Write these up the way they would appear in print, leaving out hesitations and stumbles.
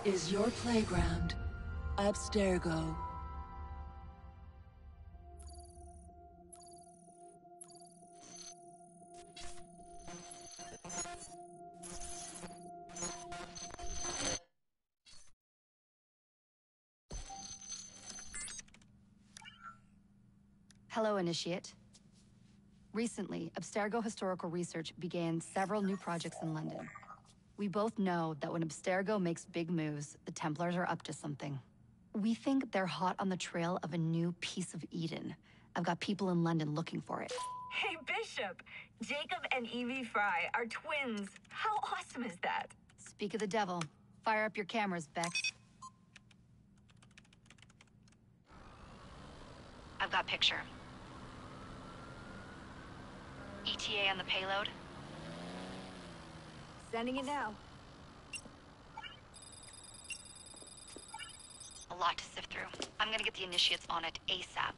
is your playground. Abstergo. Hello, Initiate. Recently, Abstergo Historical Research began several new projects in London. We both know that when Abstergo makes big moves, the Templars are up to something. We think they're hot on the trail of a new piece of Eden. I've got people in London looking for it. Hey, Bishop! Jacob and Evie Fry are twins. How awesome is that? Speak of the devil. Fire up your cameras, Bex. I've got picture. ETA on the payload? Sending it now. A lot to sift through. I'm gonna get the Initiates on it ASAP.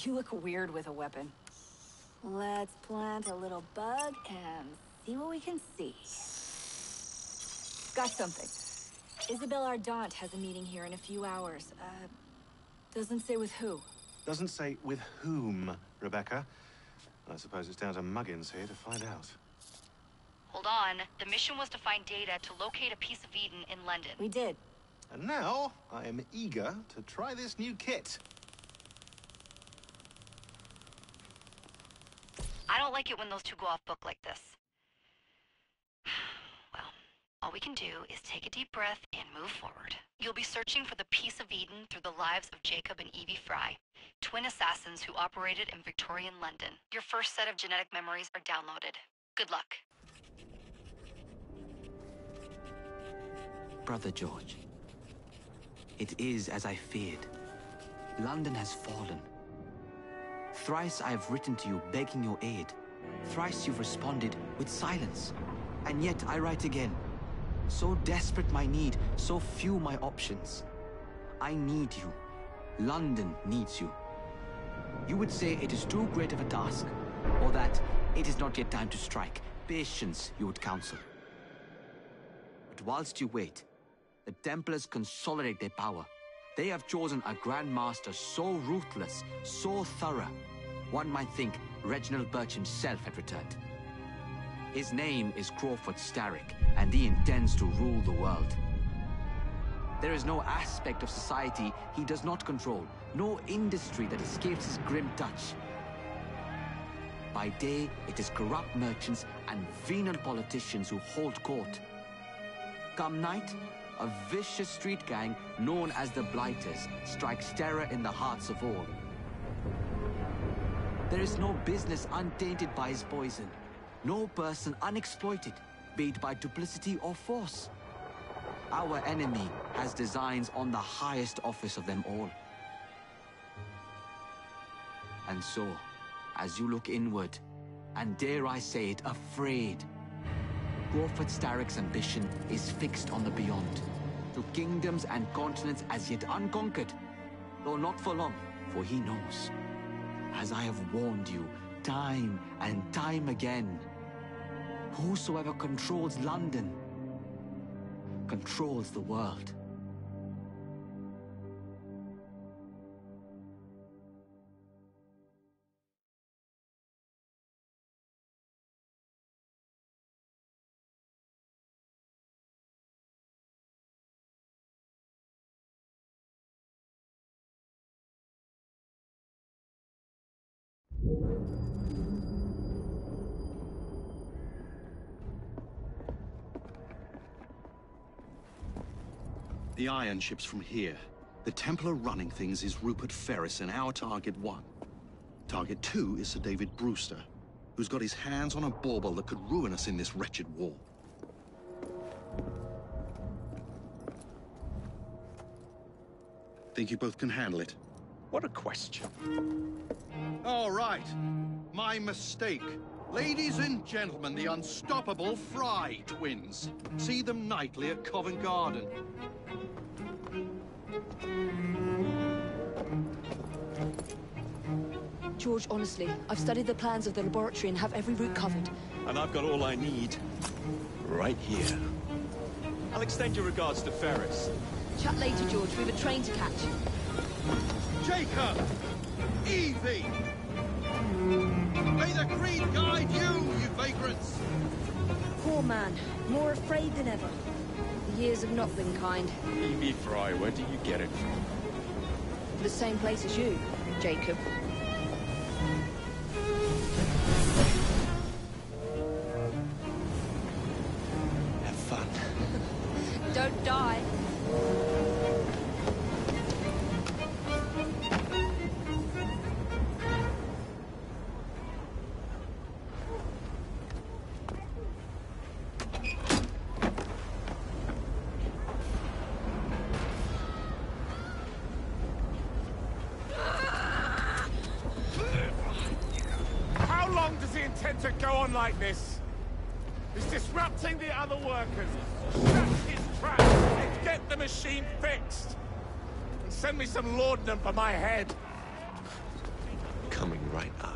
You look weird with a weapon. Let's plant a little bug and see what we can see. Got something. Isabel Ardant has a meeting here in a few hours. Doesn't say with who. Doesn't say with whom, Rebecca. I suppose it's down to Muggins here to find out. Hold on. The mission was to find data to locate a piece of Eden in London. We did. And now, I am eager to try this new kit. I don't like it when those two go off book like this. Well, all we can do is take a deep breath and move forward. You'll be searching for the piece of Eden through the lives of Jacob and Evie Fry, twin assassins who operated in Victorian London. Your first set of genetic memories are downloaded. Good luck. Brother George, it is as I feared. London has fallen. Thrice I have written to you begging your aid. Thrice you've responded with silence. And yet I write again. So desperate my need, so few my options. I need you. London needs you. You would say it is too great of a task, or that it is not yet time to strike. Patience, you would counsel. But whilst you wait, the Templars consolidate their power. They have chosen a Grand Master so ruthless, so thorough, one might think Reginald Birch himself had returned. His name is Crawford Starrick, and he intends to rule the world. There is no aspect of society he does not control, no industry that escapes his grim touch. By day, it is corrupt merchants and venal politicians who hold court. Come night, a vicious street gang known as the Blighters strikes terror in the hearts of all. There is no business untainted by his poison, no person unexploited, be it by duplicity or force. Our enemy has designs on the highest office of them all. And so, as you look inward, and dare I say it, afraid, Crawford Starrick's ambition is fixed on the beyond, to kingdoms and continents as yet unconquered, though not for long, for he knows, as I have warned you time and time again, whosoever controls London controls the world. The iron ship's from here. The Templar running things is Rupert Ferris and our target 1. Target 2 is Sir David Brewster, who's got his hands on a bauble that could ruin us in this wretched war. Think you both can handle it? What a question. All right. My mistake. Ladies and gentlemen, the unstoppable Fry twins. See them nightly at Covent Garden. George, honestly, I've studied the plans of the laboratory and have every route covered. And I've got all I need right here. I'll extend your regards to Ferris. Chat later, George. We've a train to catch. Jacob! Evie! May the creed guide you, you vagrants! Poor man. More afraid than ever. The years have not been kind. Evie Fry, where do you get it from? The same place as you, Jacob. Have fun. Don't die. How long does he intend to go on like this? He's disrupting the other workers. Shut his trap and get the machine fixed. And send me some laudanum for my head. Coming right up.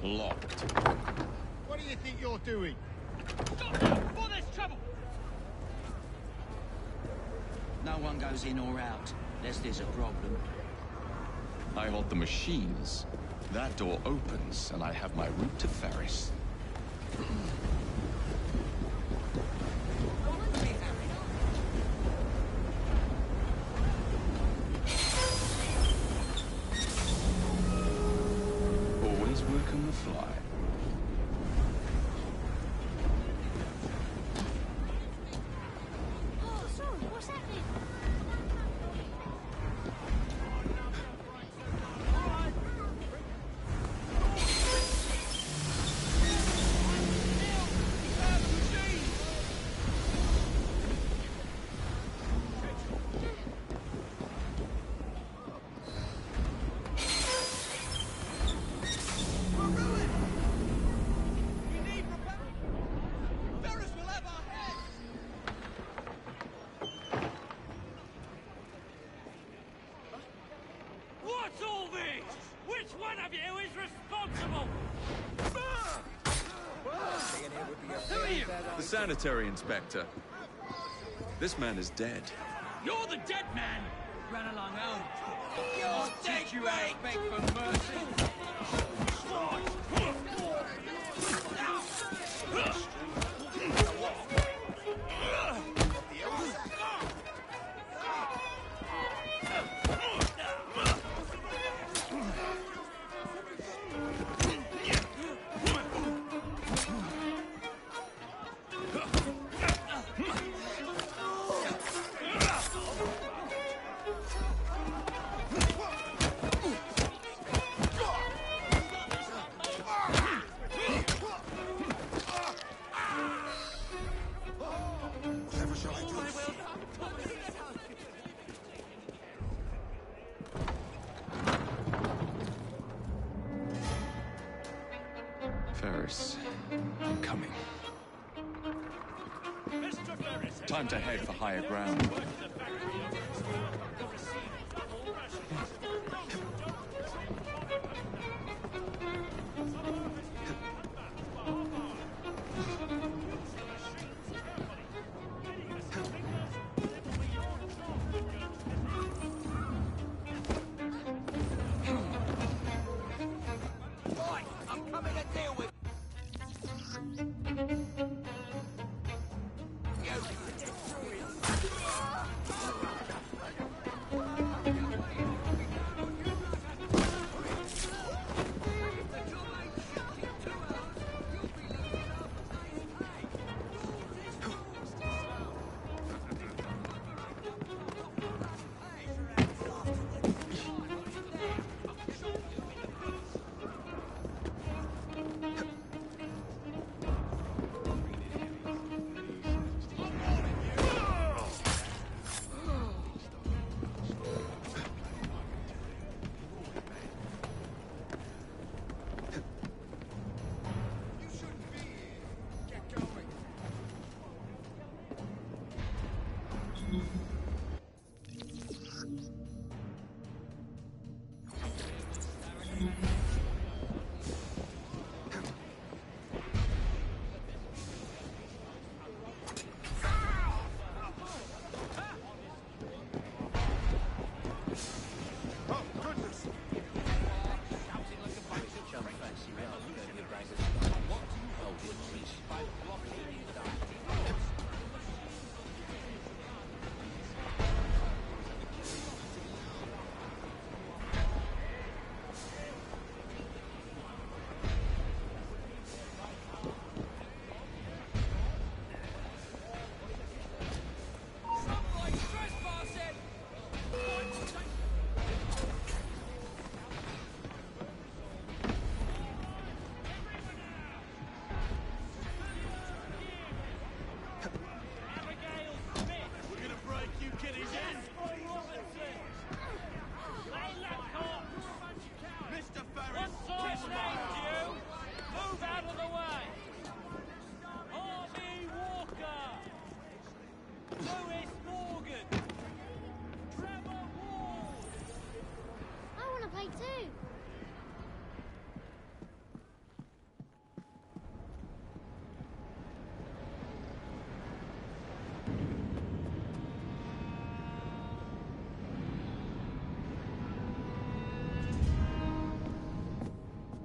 Locked. What do you think you're doing? Before there's trouble! No one goes in or out, unless there's a problem. I hold the machines. That door opens, and I have my route to Ferris. Always work on the fly. Oh, sorry, what's happening? What's all this? Which one of you is responsible? Who are you? The sanitary inspector. This man is dead. You're the dead man! Run along home. I'll teach you how to beg for mercy. Ferris, I'm coming. Time to head for higher ground.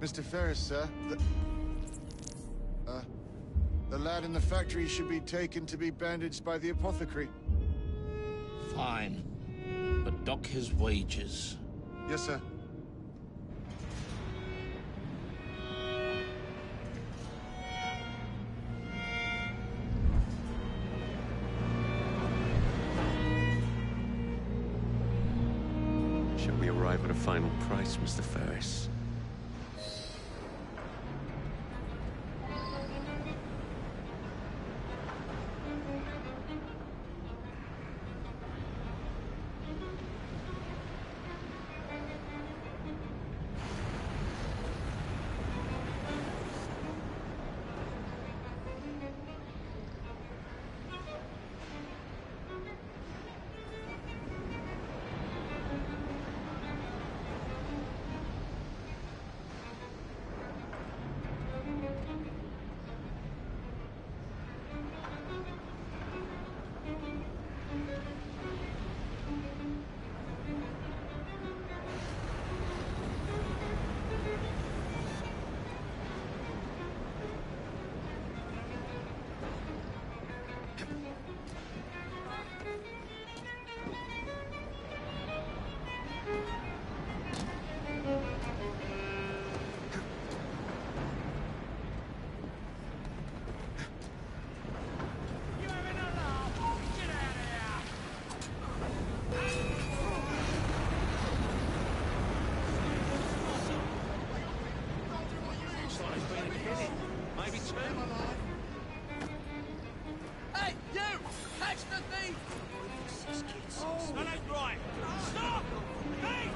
Mr. Ferris, sir. The lad in the factory should be taken to be bandaged by the apothecary. Fine. But dock his wages. Yes, sir. Shall we arrive at a final price, Mr. Ferris? Hey, you! Catch the thief! Oh, that ain't right! Stop! Hey!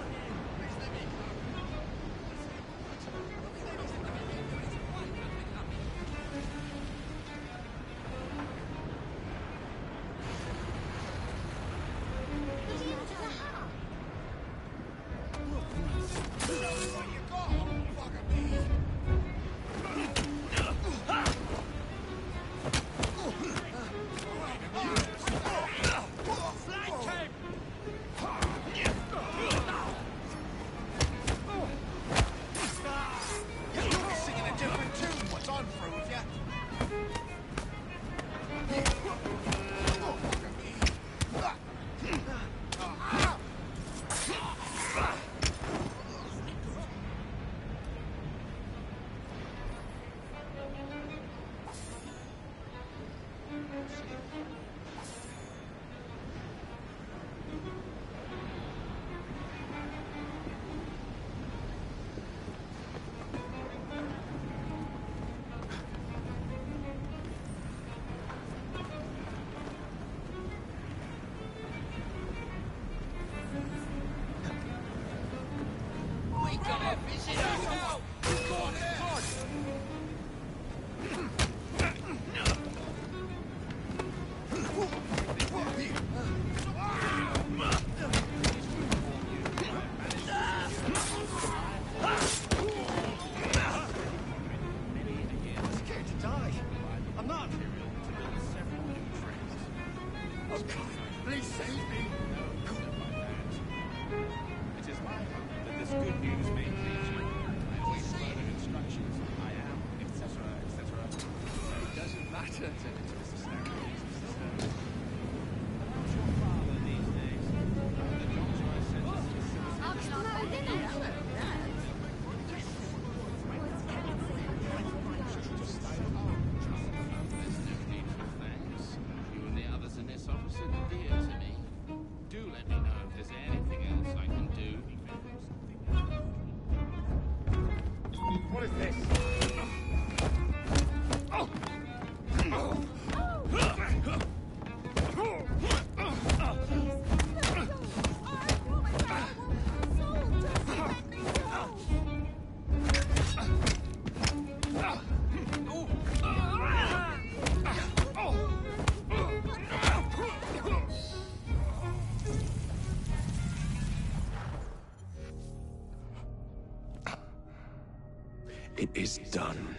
It is done.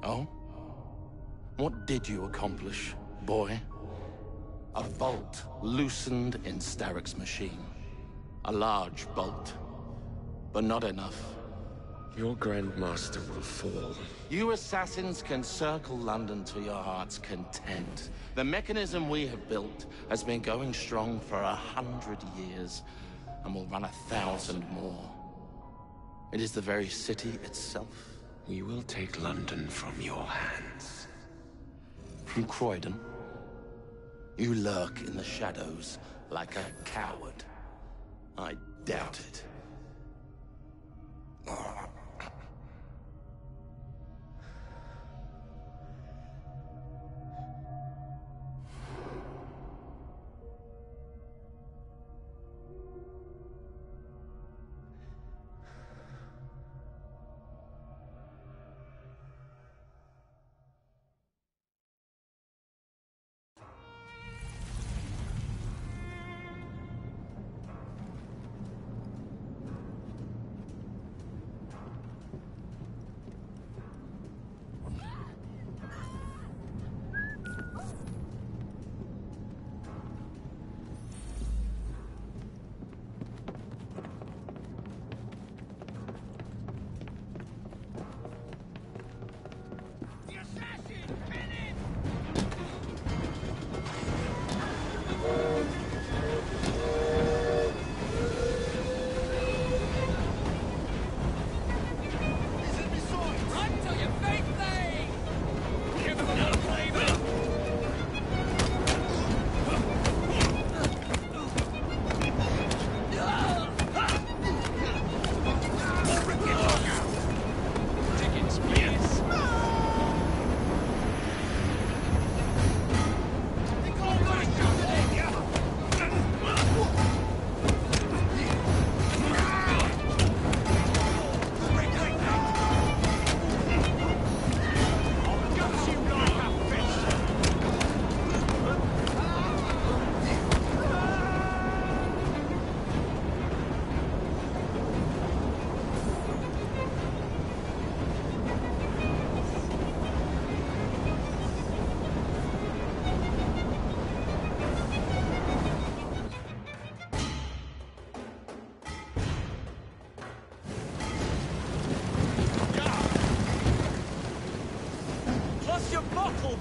Oh? What did you accomplish, boy? A bolt loosened in Starrick's machine. A large bolt, but not enough. Your Grandmaster will fall. You assassins can circle London to your heart's content. The mechanism we have built has been going strong for 100 years, and will run 1,000 more. It is the very city itself. We will take London from your hands. From Croydon? You lurk in the shadows like a coward. I doubt it.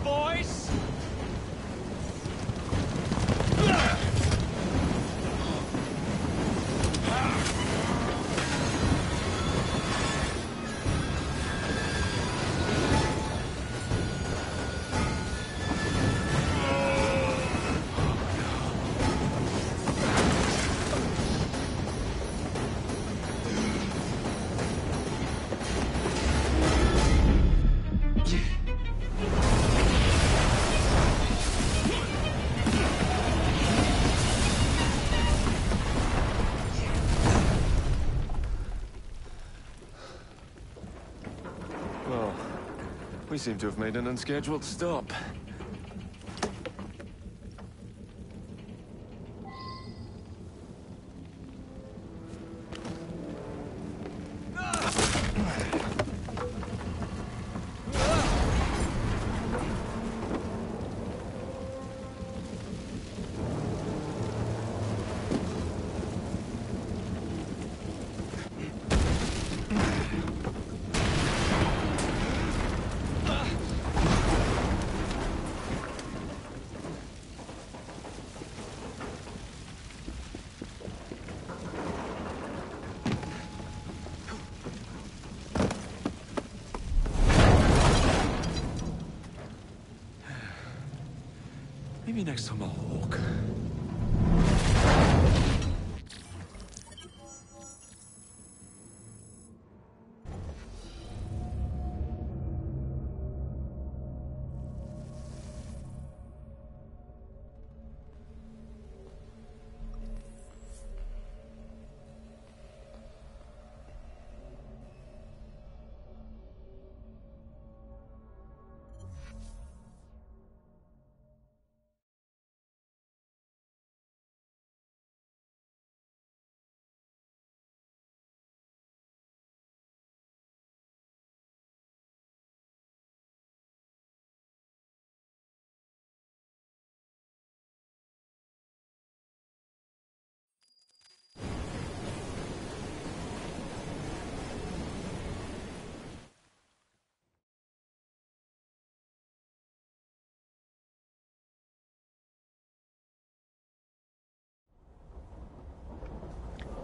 Boys! Well, we seem to have made an unscheduled stop. Maybe next time I'll walk.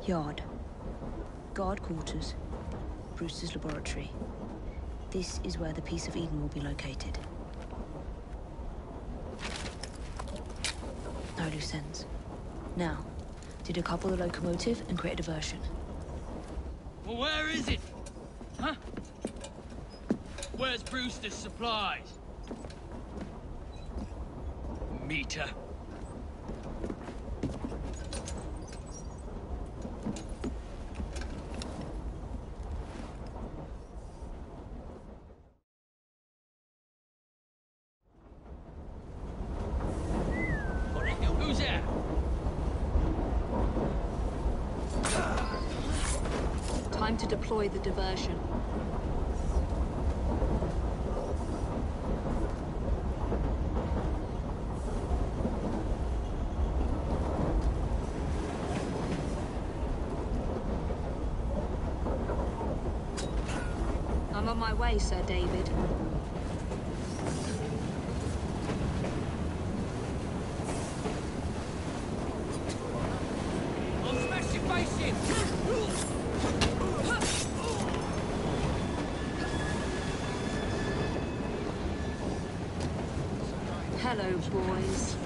Yard. Guard quarters. Brewster's laboratory. This is where the piece of Eden will be located. No loose ends. Now, decouple the locomotive and create a diversion. Well, where is it? Huh? Where's Brewster's supplies? Meter. Who's there? Time to deploy the diversion. I'm on my way, Sir David. I'll smash your face in! Hello, boys.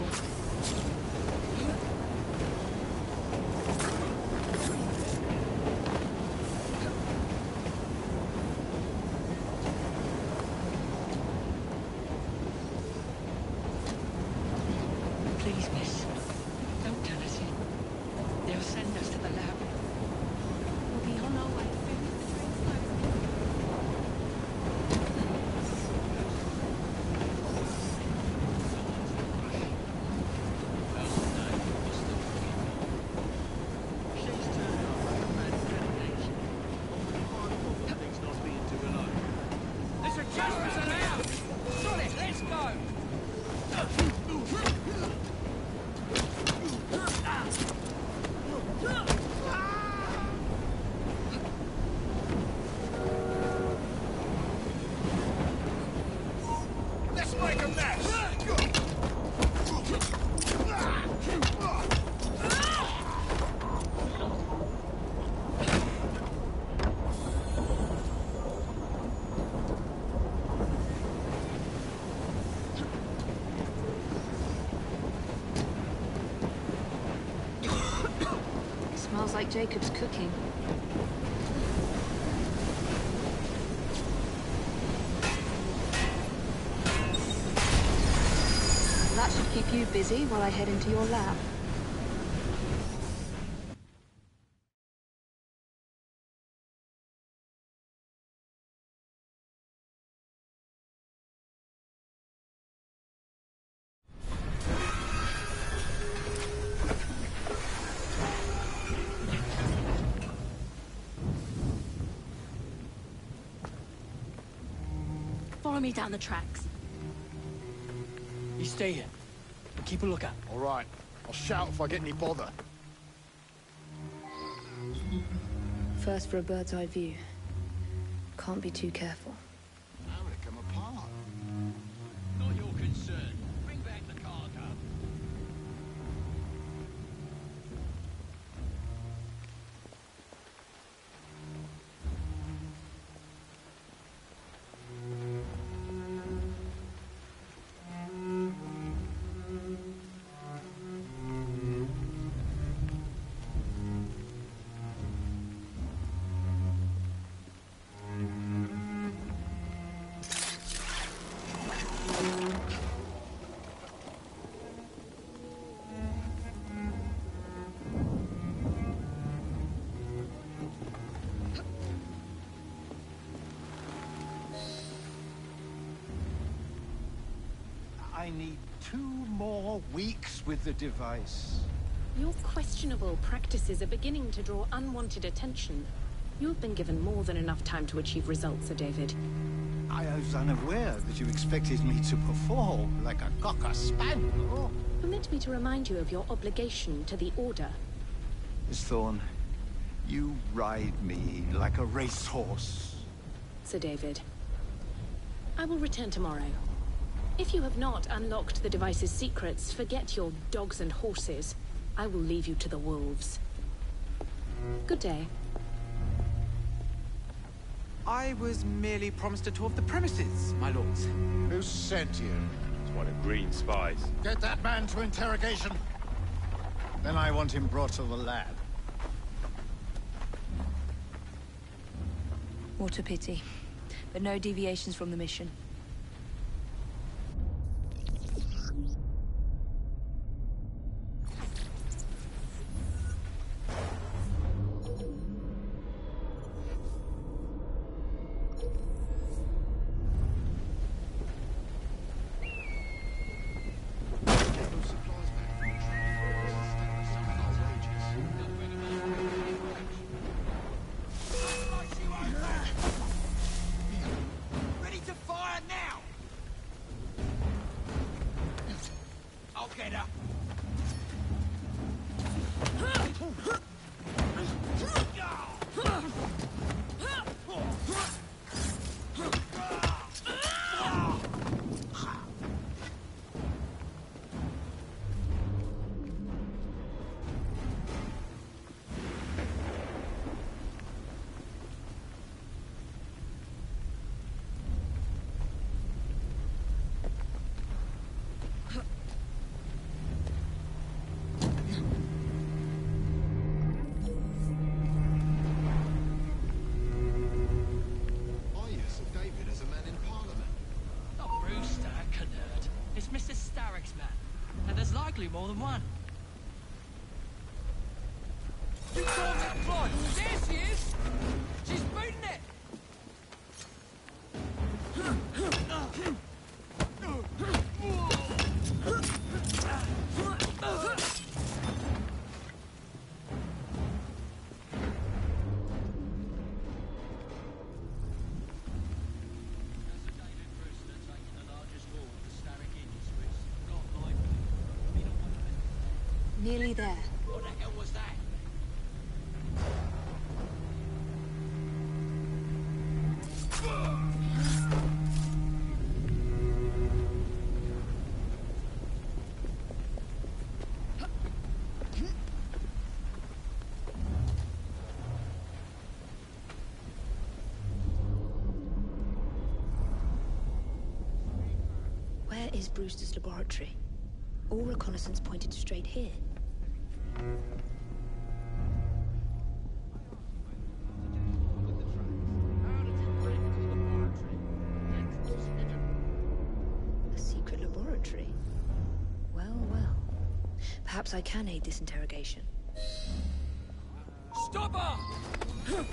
Please, miss. Don't tell us yet. They'll send us to the lab. We'll be on our way soon. There's adjustments allowed! Solid, let's go! Let's make a mess! Smells like Jacob's cooking. That should keep you busy while I head into your lab. Follow me down the tracks. You stay here. And keep a lookout. All right. I'll shout if I get any bother. First for a bird's eye view. Can't be too careful. How would it come apart? Not your concern. Bring back the cargo. I need 2 more weeks with the device. Your questionable practices are beginning to draw unwanted attention. You've been given more than enough time to achieve results, Sir David. I was unaware that you expected me to perform like a cocker spaniel. Permit me to remind you of your obligation to the Order. Miss Thorne, you ride me like a racehorse. Sir David, I will return tomorrow. If you have not unlocked the device's secrets, forget your dogs and horses. I will leave you to the wolves. Good day. I was merely promised a tour of the premises, my lords. Who sent you? It's one of Green's spies. Get that man to interrogation. Then I want him brought to the lab. What a pity. But no deviations from the mission. More than one. You saw that fly? There she is! She's beating it! Nearly there. What the hell was that? Where is Brewster's laboratory? All reconnaissance pointed straight here. A secret laboratory? Well, well. Perhaps I can aid this interrogation. Stop her! Oh,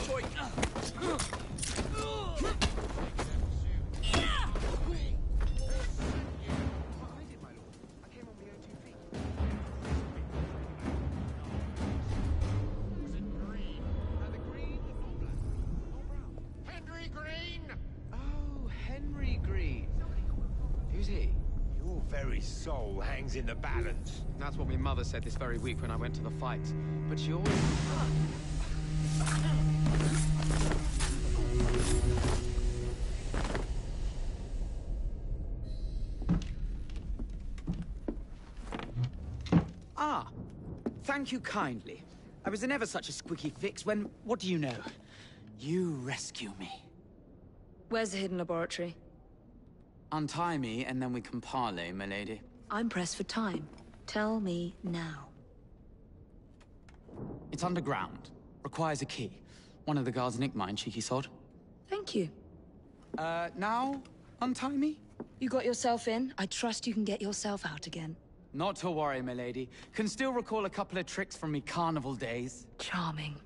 boy. Soul hangs in the balance. That's what my mother said this very week when I went to the fight. But she always... Ah, thank you kindly. I was in ever such a squeaky fix when, what do you know? You rescue me. Where's the hidden laboratory? Untie me, and then we can parley, my lady. I'm pressed for time. Tell me now. It's underground. Requires a key. One of the guards nicked mine, cheeky sod. Thank you. Now? Untie me? You got yourself in. I trust you can get yourself out again. Not to worry, my lady. Can still recall a couple of tricks from me carnival days. Charming.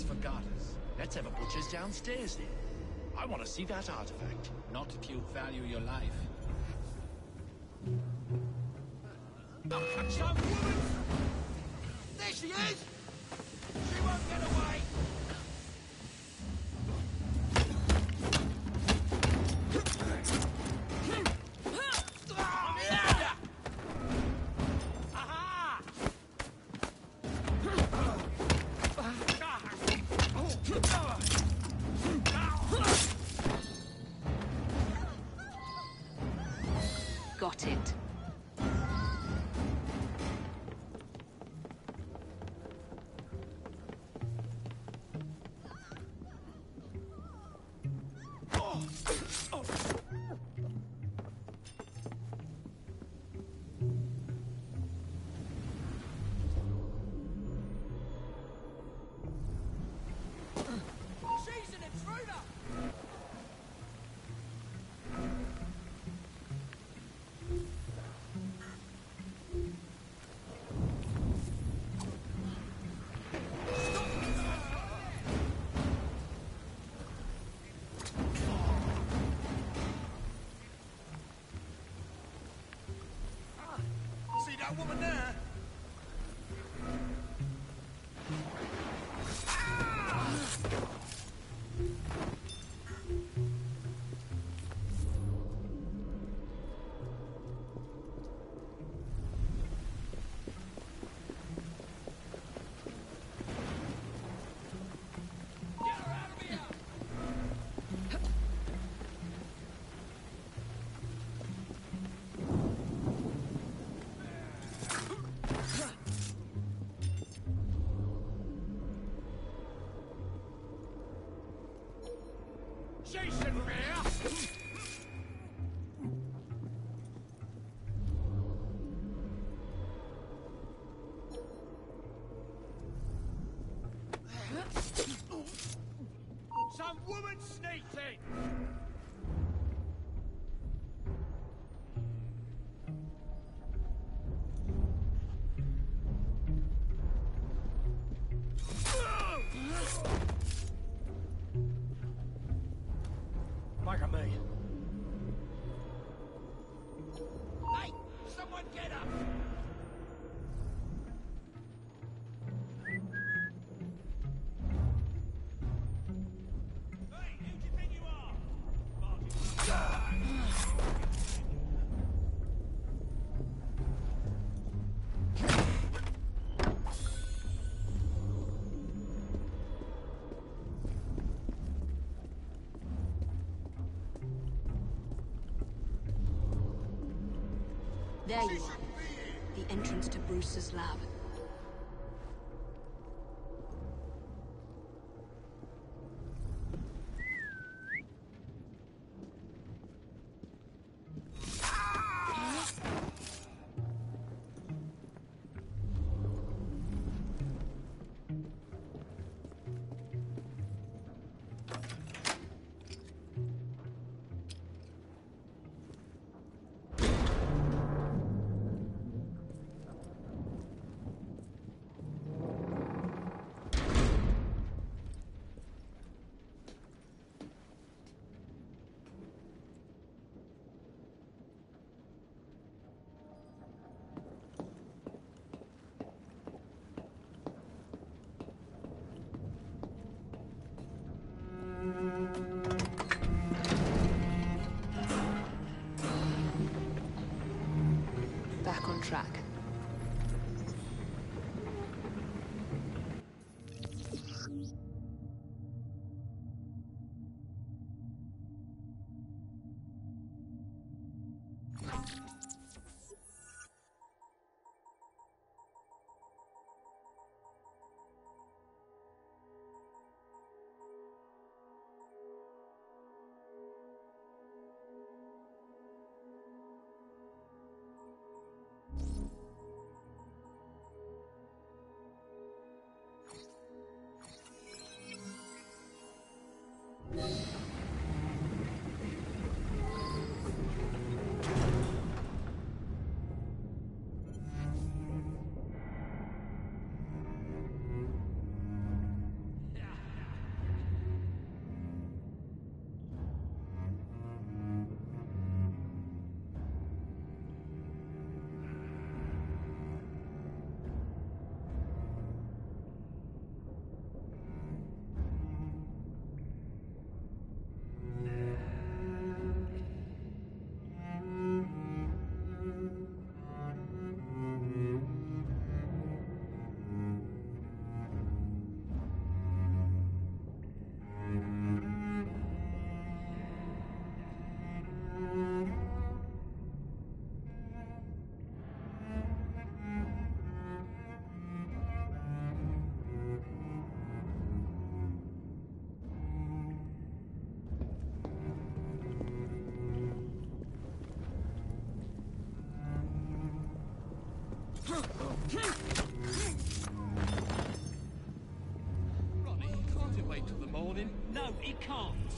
That's for garters. Let's have a butcher's downstairs then. I want to see that artifact. Not if you value your life. Some woman! There she is! She won't get away! Got it. She's an intruder! See that woman there? Jason Bear! Some woman sneaked in! Back at me. Hey! Someone get up! Hey, who do you think you are? There you are. The entrance to Bruce's lab. Back on track.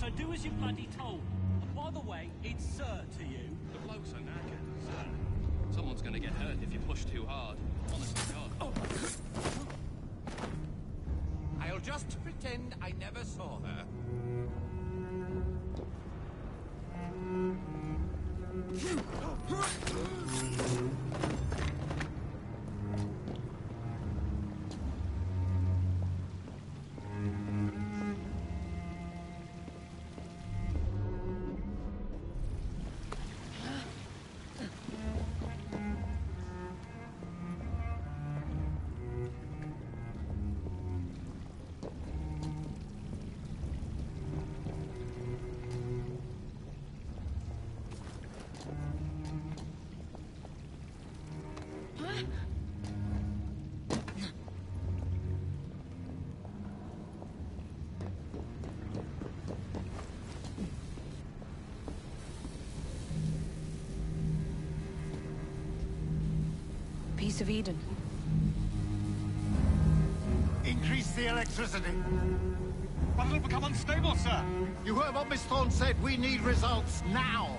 so do as you're bloody told. And by the way, it's sir to you. The blokes are knackered, sir. Someone's gonna get hurt if you push too hard. Honest to God. I'll just pretend I never saw her. Piece of Eden. Increase the electricity. But it'll become unstable, sir. You heard what Miss Thorne said. We need results now.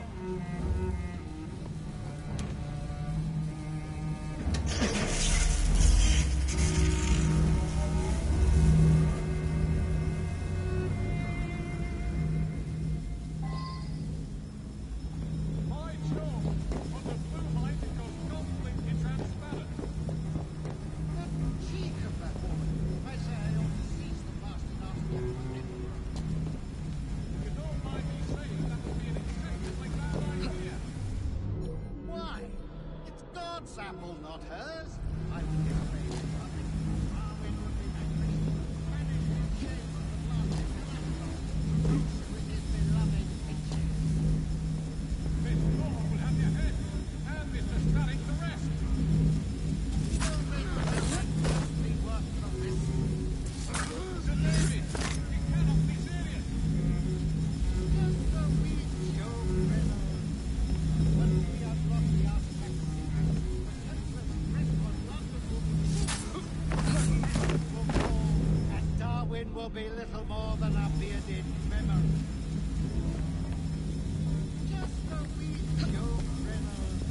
Apple, not hers. I would give away nothing. Darwin would be vanquished. Vanished in shame of the blasted Galacticos. Bruce with his beloved pictures. Miss Thorne will have your head, and Mr. Starrick the rest. Only relentlessly work from this. Sir David, you cannot be serious. Just so we show Pedro. Once we unlock the artifact secret, and Darwin will be little more than a bearded memory. Just so we show Reynolds.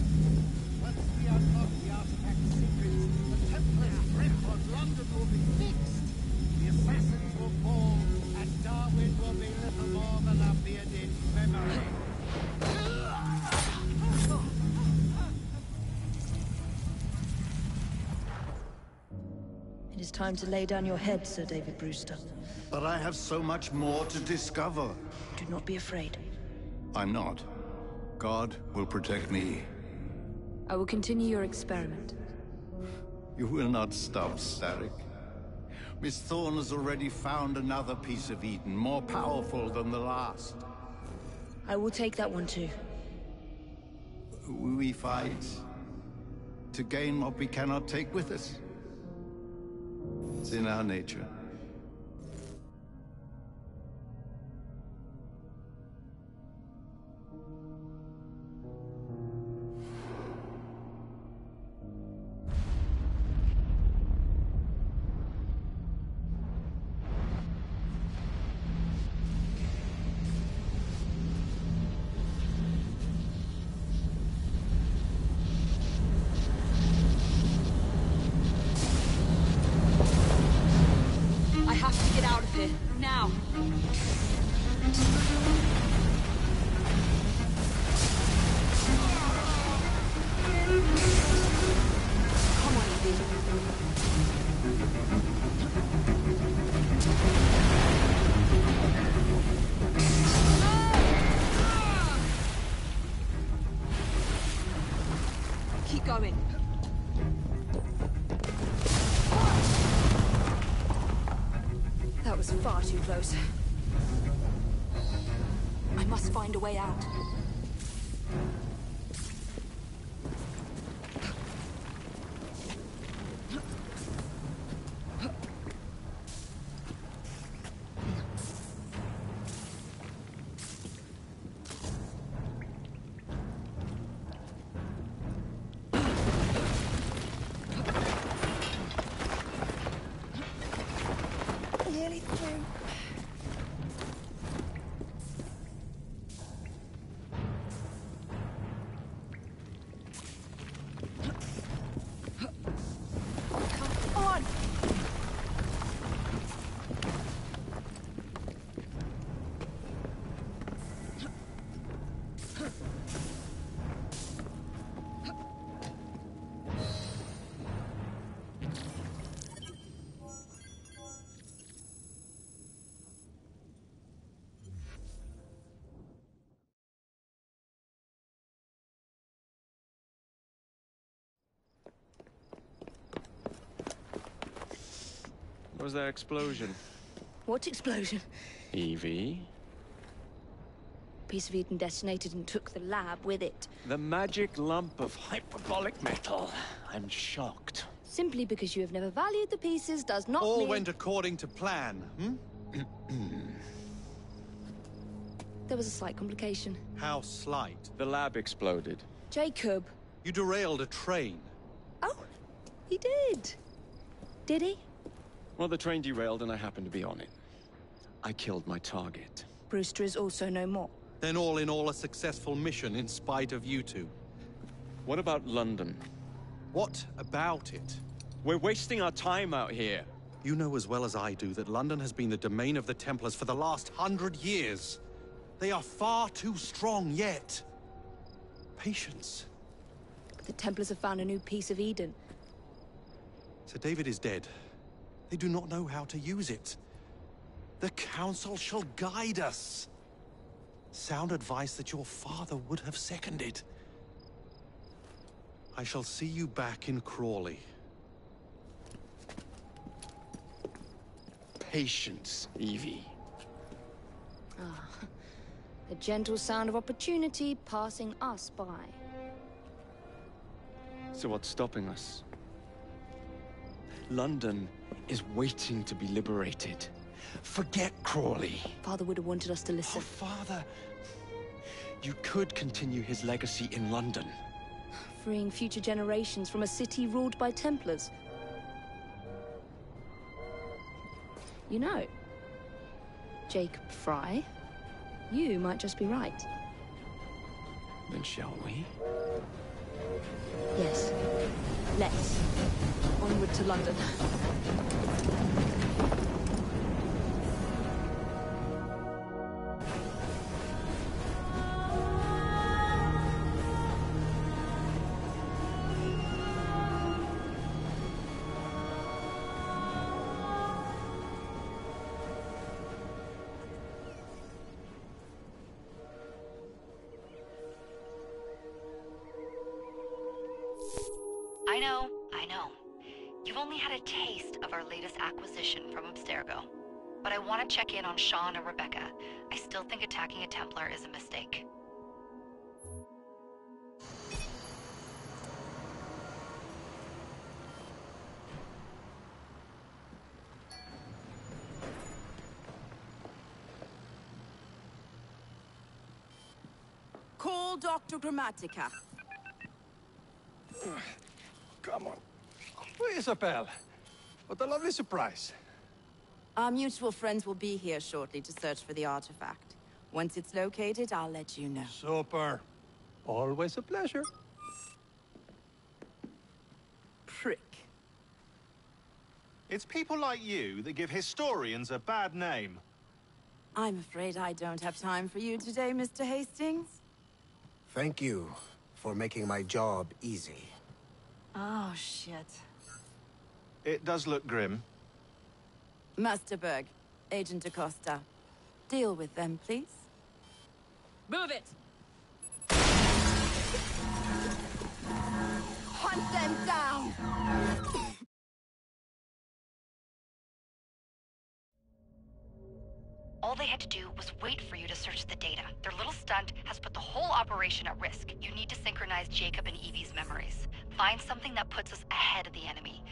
Once we unlock the artifact secrets, the Templars' grip on London will be fixed. The assassins will fall, and Darwin will be little more than a bearded memory. It is time to lay down your head, Sir David Brewster. But I have so much more to discover. Do not be afraid. I'm not. God will protect me. I will continue your experiment. You will not stop, Starrick. Miss Thorne has already found another piece of Eden, more powerful than the last. I will take that one too. We fight to gain what we cannot take with us. It's in our nature. Now! Come on, Evie. Keep going. That was far too close. I must find a way out. What was that explosion? What explosion? Evie? Piece of Eden detonated and took the lab with it. The magic lump of hyperbolic metal. I'm shocked. Simply because you have never valued the pieces does not All mean... went according to plan, hmm? There was a slight complication. How slight? The lab exploded. Jacob. You derailed a train. Oh, he did. Did he? Well, the train derailed and I happened to be on it. I killed my target. Brewster is also no more. Then all in all a successful mission in spite of you two. What about London? What about it? We're wasting our time out here. You know as well as I do that London has been the domain of the Templars for the last 100 years. They are far too strong yet. Patience. But the Templars have found a new piece of Eden. Sir David is dead. They do not know how to use it. The Council shall guide us. Sound advice that your father would have seconded. I shall see you back in Crawley. Patience, Evie. Ah, the gentle sound of opportunity passing us by. So what's stopping us? London is waiting to be liberated. Forget Crawley. Father would have wanted us to listen. Oh, Father. You could continue his legacy in London. Freeing future generations from a city ruled by Templars. You know, Jacob Fry, you might just be right. Then shall we? Yes. Let's. Onward to London. I know. You've only had a taste of our latest acquisition from Abstergo. But I want to check in on Sean and Rebecca. I still think attacking a Templar is a mistake. Call Dr. Grammatica. Come on. Isabel. What a lovely surprise. Our mutual friends will be here shortly to search for the artifact. Once it's located, I'll let you know. Super. Always a pleasure. Prick. It's people like you that give historians a bad name. I'm afraid I don't have time for you today, Mr. Hastings. Thank you for making my job easy. Oh, shit. It does look grim. Master Berg, Agent Acosta. Deal with them, please. Move it! Hunt them down! All they had to do was wait for you to search the data. Their little stunt has put the whole operation at risk. You need to synchronize Jacob and Evie's memories. Find something that puts us ahead of the enemy.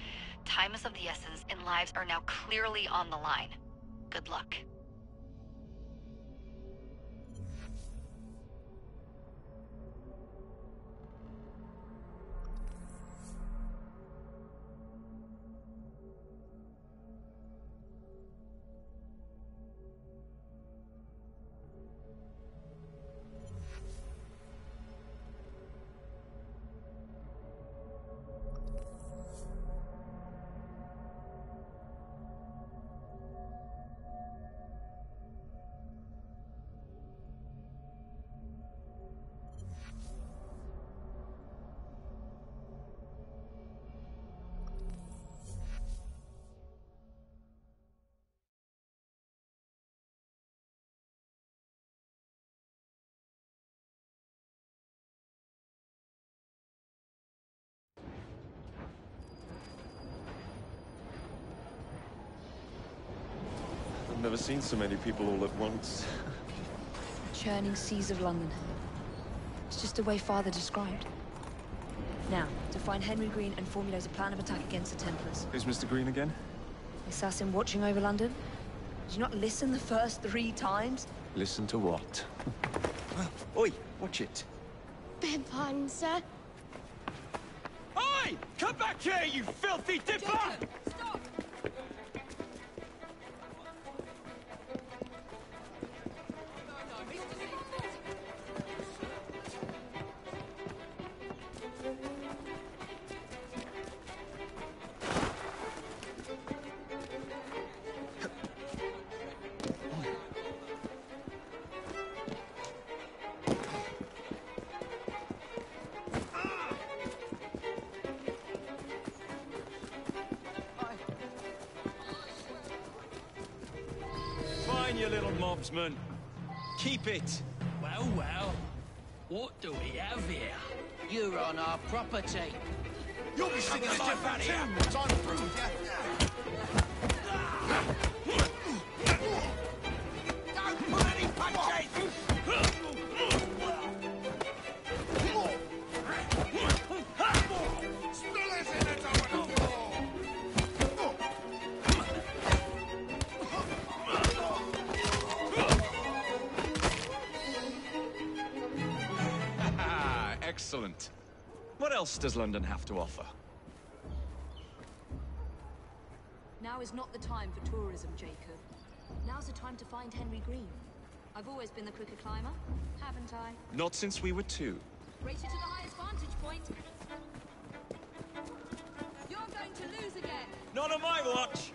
Time is of the essence, and lives are now clearly on the line. Good luck. I've never seen so many people all at once. Churning seas of London. It's just the way Father described. Now, to find Henry Green and formulate a plan of attack against the Templars. Who's Mr. Green again? The assassin watching over London? Did you not listen the first 3 times? Listen to what? Oi, watch it. Beg pardon, sir. Oi! Come back here, you filthy dipper! Stop! Fine, you little mobsman. Keep it. Well, well. What do we have here? You're on our property. You'll be singing a different tune once I'm through, Don't pull any punches! Excellent. What else does London have to offer? Now is not the time for tourism, Jacob. Now's the time to find Henry Green. I've always been the quicker climber, haven't I? Not since we were 2. Race you to the highest vantage point. You're going to lose again. Not on my watch.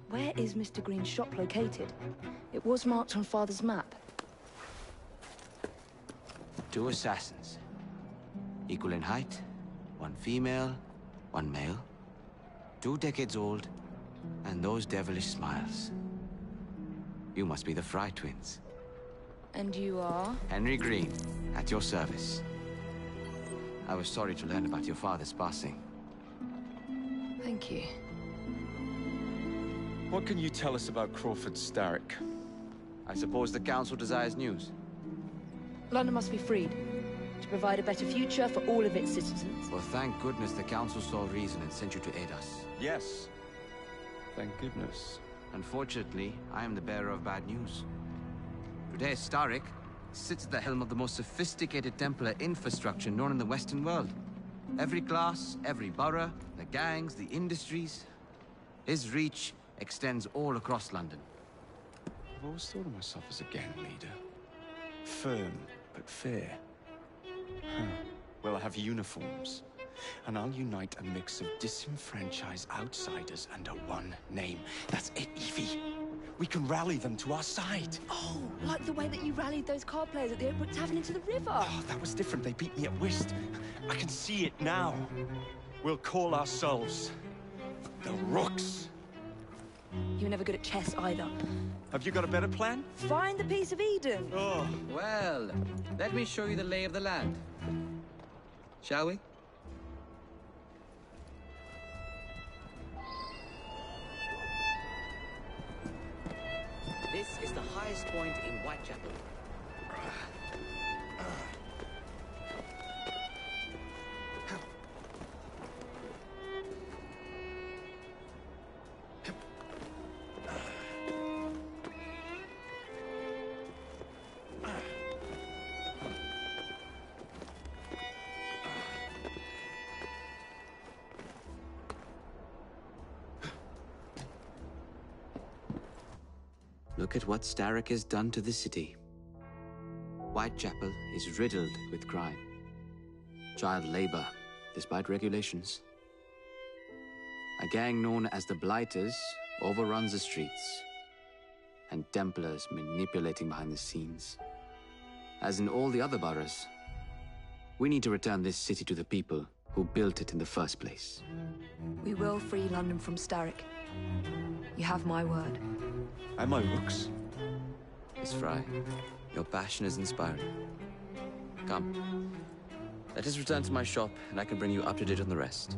Where is Mr. Green's shop located? It was marked on Father's map. 2 assassins. Equal in height, 1 female, 1 male. 2 decades old, and those devilish smiles. You must be the Fry twins. And you are? Henry Green, at your service. I was sorry to learn about your father's passing. Thank you. What can you tell us about Crawford Starrick? I suppose the Council desires news. London must be freed, to provide a better future for all of its citizens. Well, thank goodness the Council saw reason and sent you to aid us. Yes. Thank goodness. Unfortunately, I am the bearer of bad news. Today, Starrick sits at the helm of the most sophisticated Templar infrastructure known in the Western world. Every class, every borough, the gangs, the industries. His reach extends all across London. I've always thought of myself as a gang leader. Firm, but fair. Huh. Well, I have uniforms. And I'll unite a mix of disenfranchised outsiders under one name. That's it, Evie. We can rally them to our side. Oh, like the way that you rallied those card players at the Oakbrook Tavern into the river. Oh, that was different. They beat me at whist. I can see it now. We'll call ourselves the Rooks. You were never good at chess either. Have you got a better plan? Find the piece of Eden. Oh. Well, let me show you the lay of the land. Shall we? This is the highest point in Whitechapel. Look at what Starrick has done to the city. Whitechapel is riddled with crime. Child labor, despite regulations. A gang known as the Blighters overruns the streets, and Templars manipulating behind the scenes. as in all the other boroughs. We need to return this city to the people who built it in the first place. We will free London from Starrick. You have my word. And my looks. Miss Fry, your passion is inspiring. Come. Let us return to my shop, and I can bring you up to date on the rest.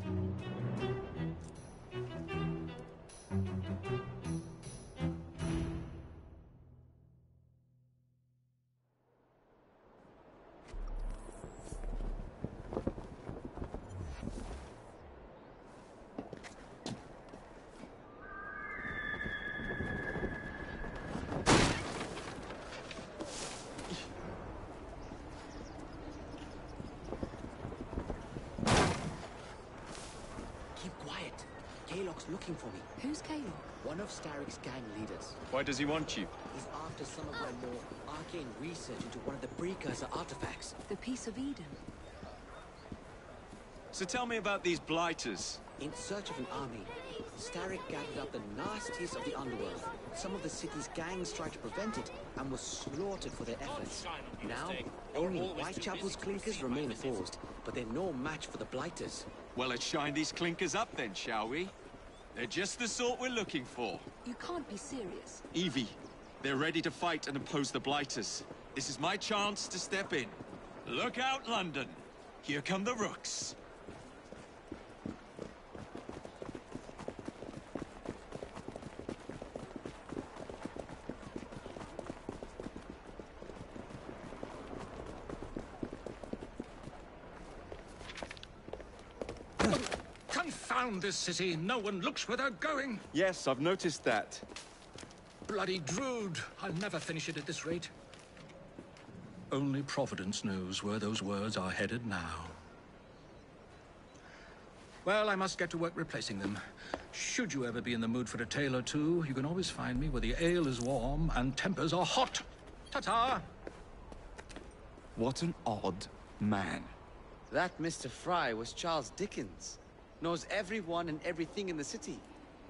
Looking for me. Who's Kalok? One of Starrick's gang leaders. Why does he want you? He's after some of my more arcane research into one of the precursor artifacts. The Piece of Eden. So tell me about these blighters. In search of an army, Starrick gathered up the nastiest of the underworld. Some of the city's gangs tried to prevent it and were slaughtered for their efforts. Now, only Whitechapel's clinkers remain opposed, but they're no match for the blighters. Well, let's shine these clinkers up then, shall we? They're just the sort we're looking for. You can't be serious. Evie, they're ready to fight and oppose the blighters. This is my chance to step in. Look out, London. Here come the rooks. Confound this city. No one looks where they're going. Yes, I've noticed that. Bloody Drood. I'll never finish it at this rate. Only Providence knows where those words are headed now. Well, I must get to work replacing them. Should you ever be in the mood for a tale or two, you can always find me where the ale is warm and tempers are hot. Ta-ta! What an odd man. That Mr. Fry was Charles Dickens. Knows everyone and everything in the city.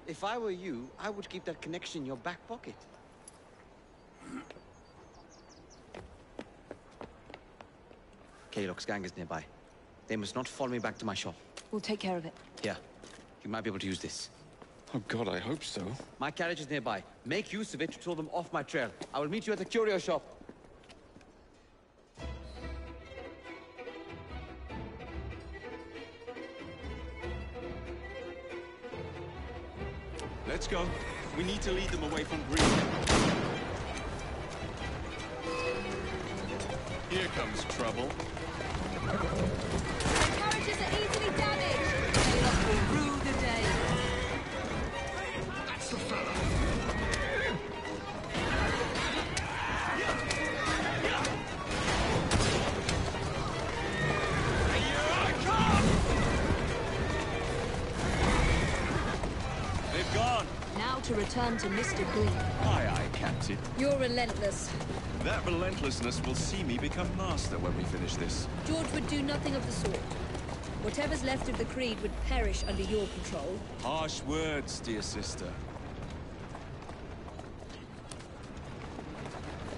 If I were you, I would keep that connection in your back pocket. Kalok's gang is nearby. They must not follow me back to my shop. We'll take care of it. Here, you might be able to use this. Oh God, I hope so. My carriage is nearby. Make use of it to throw them off my trail. I will meet you at the curio shop. Let's go. We need to lead them away from Righ. Here comes trouble. Carriages are easily damaged. Kalok will rue the day. That's the fella. They've gone. Now to return to Mr. Green. Aye, aye, Captain. You're relentless. That relentlessness will see me become master when we finish this. George would do nothing of the sort. Whatever's left of the Creed would perish under your control. Harsh words, dear sister.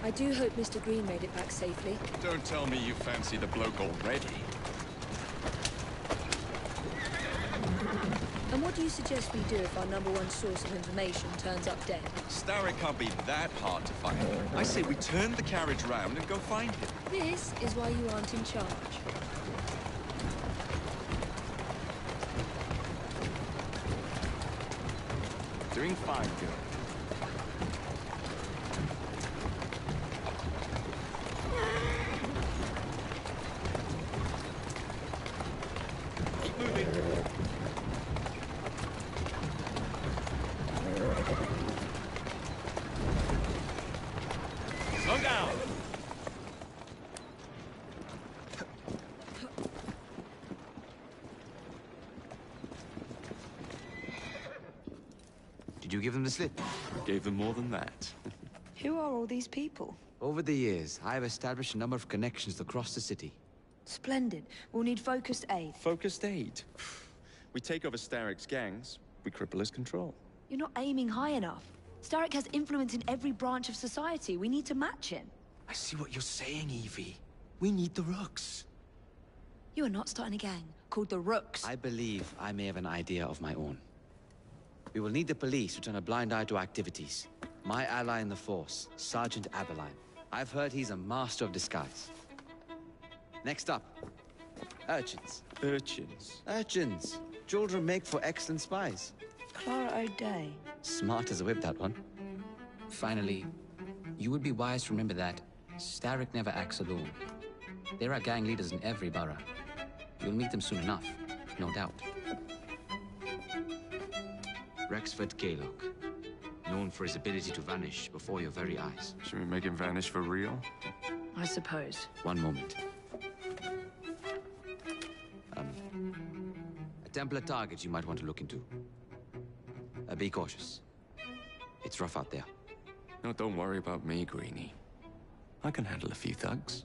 I do hope Mr. Green made it back safely. Don't tell me you fancy the bloke already. And what do you suggest we do if our #1 source of information turns up dead? Starrick can't be that hard to find. I say we turn the carriage round and go find him. This is why you aren't in charge. Doing fine, girl. Keep moving. Slow down. Did you give them the slip? Gave them more than that. Who are all these people? Over the years, I have established a number of connections across the city. Splendid. We'll need focused aid. Focused aid. We take over Starrick's gangs, we cripple his control. You're not aiming high enough. Starrick has influence in every branch of society. We need to match him. I see what you're saying, Evie. We need the Rooks. You are not starting a gang called the Rooks. I believe I may have an idea of my own. We will need the police to turn a blind eye to activities. My ally in the force, Sergeant Aberline. I've heard he's a master of disguise. Next up, urchins. Urchins? Urchins. Children make for excellent spies. Clara O'Day. Smart as a whip, that one. Finally, you would be wise to remember that Starrick never acts alone. There are gang leaders in every borough. You'll meet them soon enough, no doubt. Rexford Kaylock, known for his ability to vanish before your very eyes. Should we make him vanish for real? I suppose. One moment. A Templar target you might want to look into. Be cautious. It's rough out there. No, don't worry about me, Greenie. I can handle a few thugs.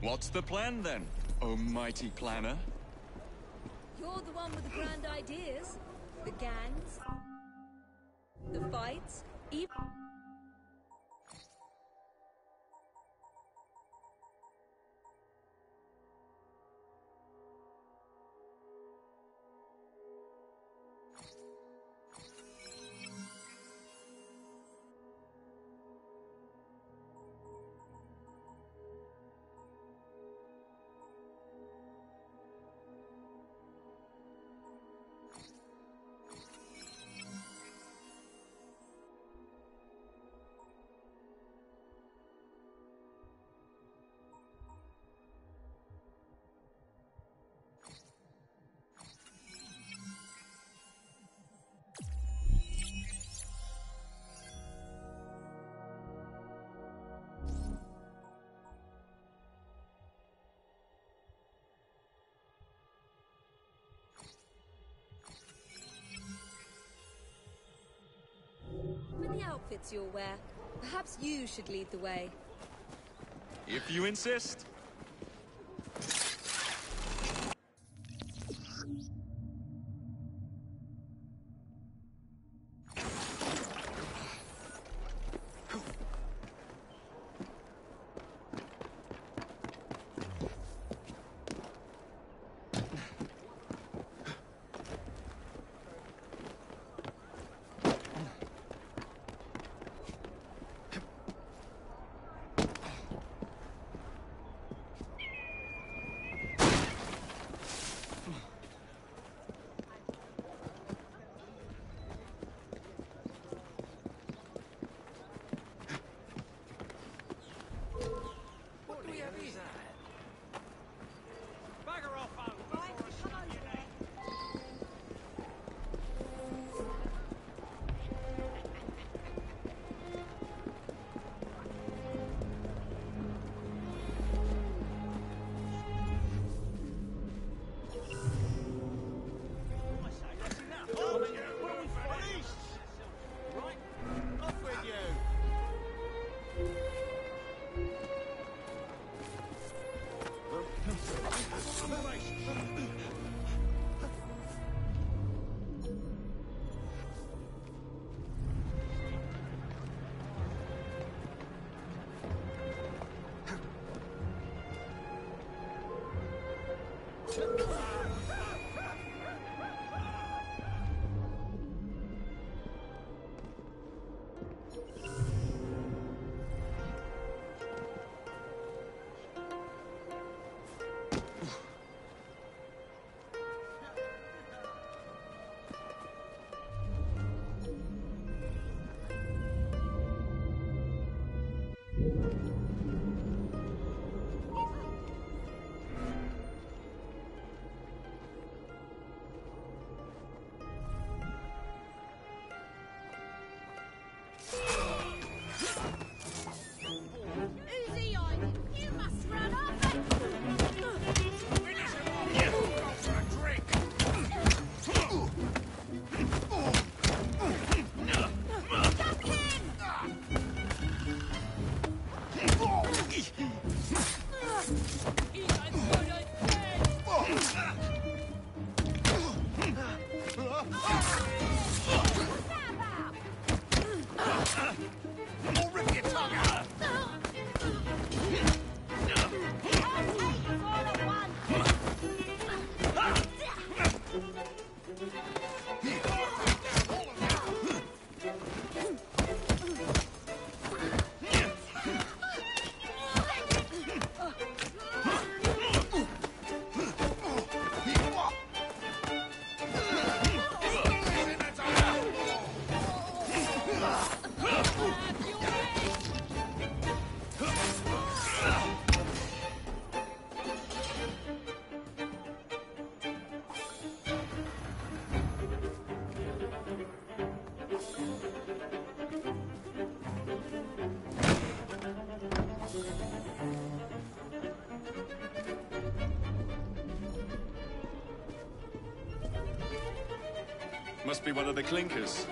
What's the plan then, oh mighty planner? You're the one with the grand ideas. The gangs. The fights. Even... Many outfits you'll wear. Perhaps you should lead the way. If you insist. Must be one of the clinkers.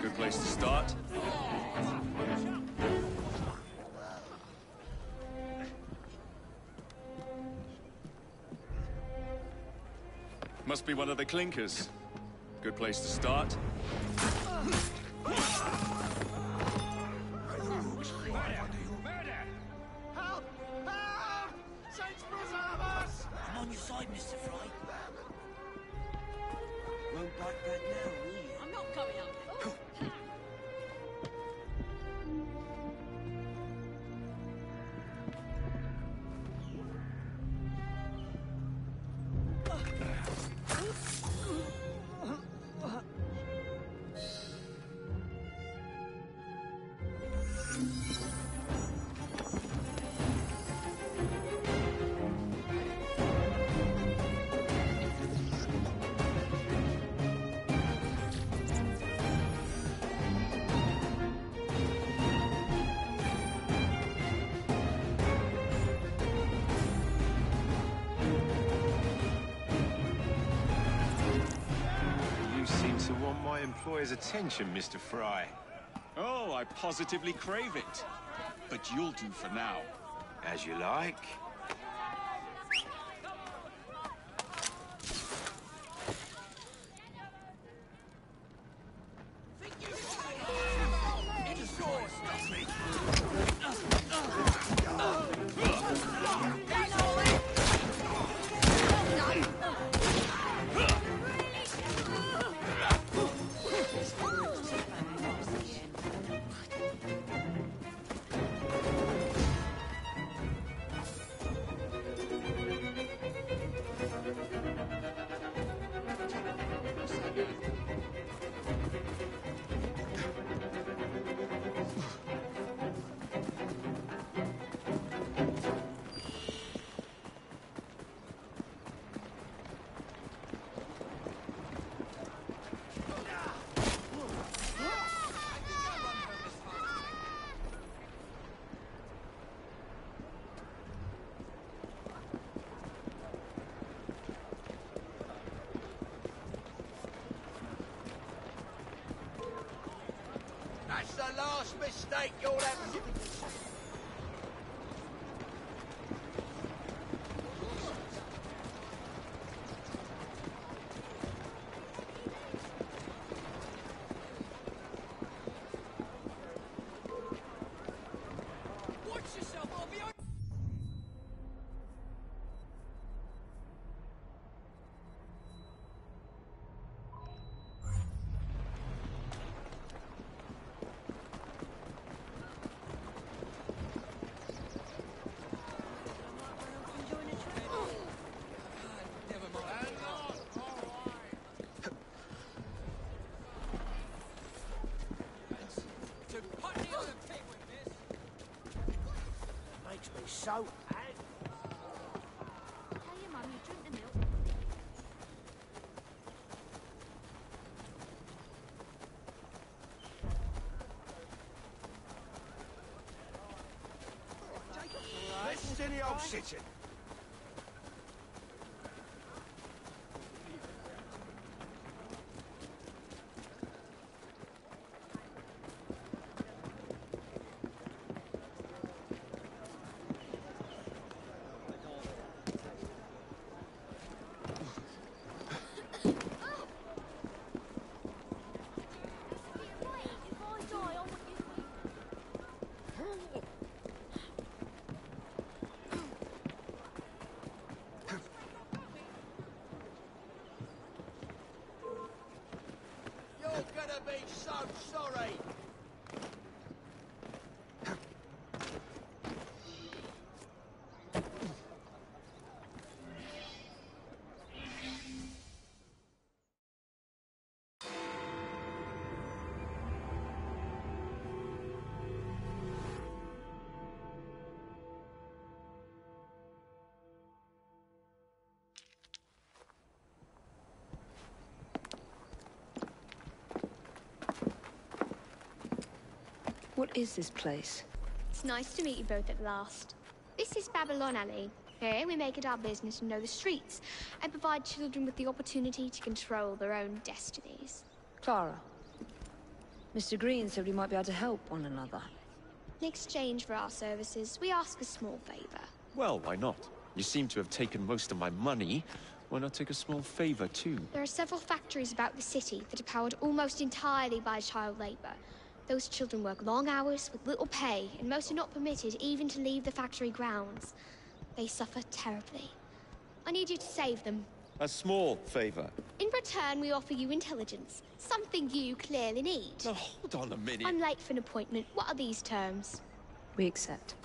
Good place to start. Must be one of the clinkers. Good place to start. Help! Help! Saints preserve us! I'm on your side, Mr. Fry. Won't bite that now, will you? I'm not going up there. To want my employer's attention, Mr. Fry. Oh, I positively crave it. But you'll do for now. As you like. That's the last mistake you'll ever... Watch yourself, I'll be on... Makes me so angry. Tell your mum you drink the milk. Listen to the old sitting. You're gonna be so sorry. What is this place? It's nice to meet you both at last. This is Babylon Alley. Here we make it our business to know the streets and provide children with the opportunity to control their own destinies. Clara. Mr. Green said we might be able to help one another. In exchange for our services, we ask a small favor. Well, why not? You seem to have taken most of my money. Why not take a small favor, too? There are several factories about the city that are powered almost entirely by child labor. Those children work long hours with little pay, and most are not permitted even to leave the factory grounds. They suffer terribly. I need you to save them. A small favor. In return, we offer you intelligence, something you clearly need. Now, hold on a minute. I'm late for an appointment. What are these terms? We accept.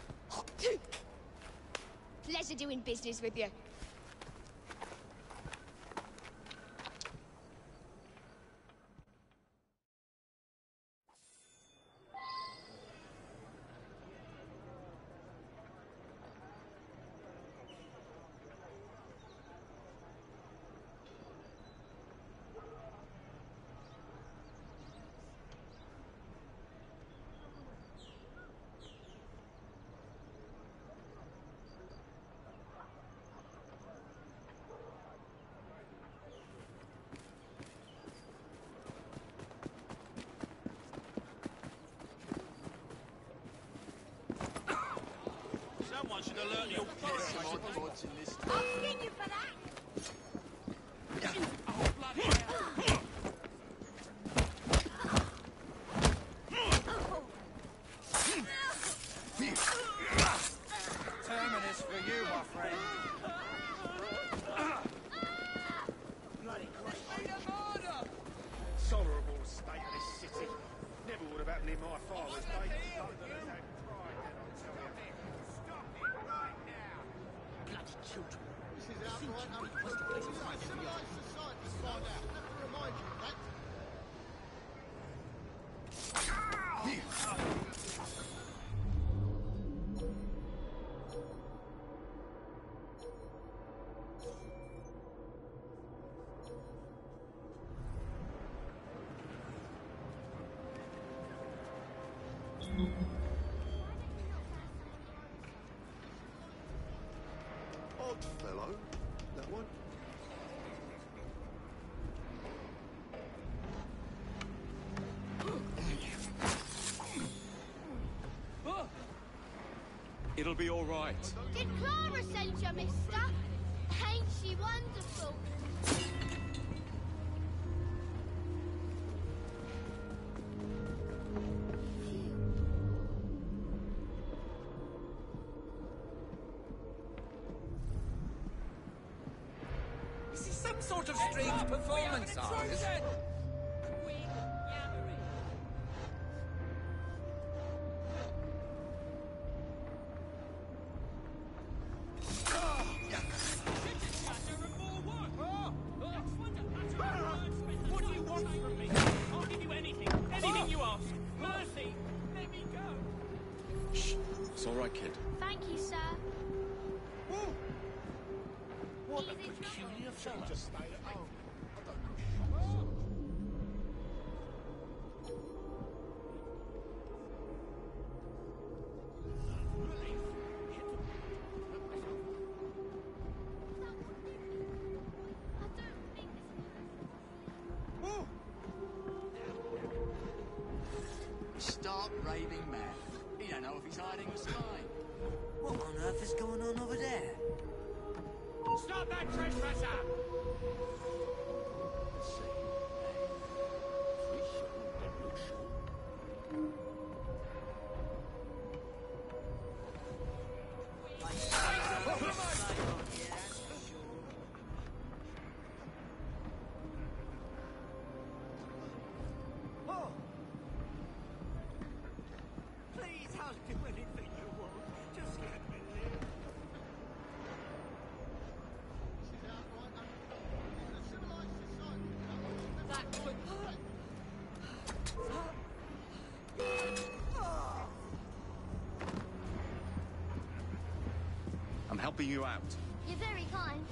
Pleasure doing business with you. Someone should alert the authorities. I'll skin you for that! Oh, bloody hell. Terminus for you, my friend. Bloody great. Tolerable state of this city. Never would have happened in my father's day. Bloody children. This is outright unprecedented. Civilized society find out. Never remind you of that. Odd fellow, that one. It'll be all right. Did Clara send you, mister? Ain't she wonderful? This is some sort of strange performance art. What do you want from me? I'll give you anything. Anything you ask. Mercy, let me go. Shh. It's all right, kid. Thank you, sir. What a peculiar fellow. Just stay at home. I don't know. Start raving mad. He don't know if he's hiding a spy. What on earth is going on over there? Stop that trespasser! Let's see. Free show, no show. Please, I'll do anything you want. Just let me live. I'm helping you out. You're very kind.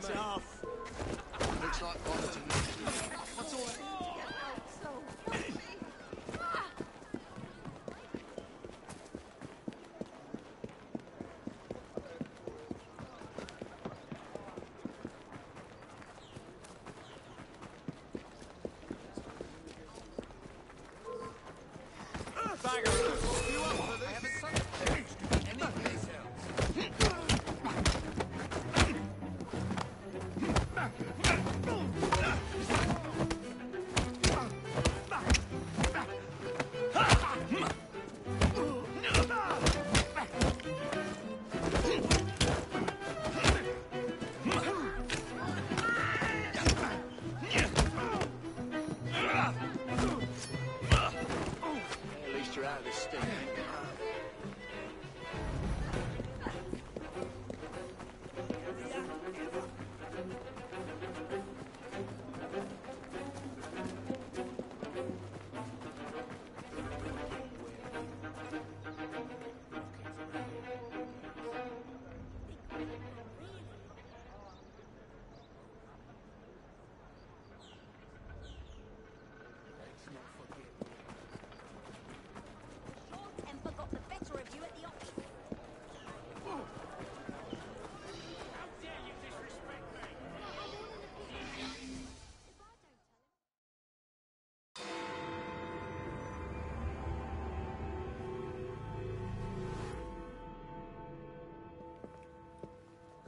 tough. Looks like Boston. What's all that?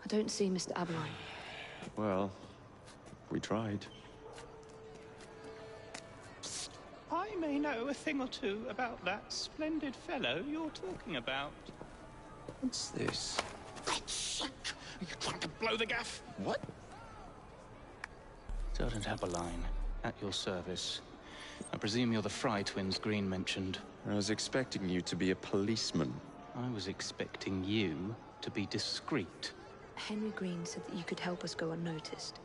I don't see Mr. Aberline. Well, we tried. I may know a thing or two about that splendid fellow you're talking about. What's this? God's sake! Are you trying to blow the gaff? What? Sergeant Aberline, at your service. I presume you're the Fry twins Green mentioned. I was expecting you to be a policeman. I was expecting you to be discreet. Henry Green said that you could help us go unnoticed.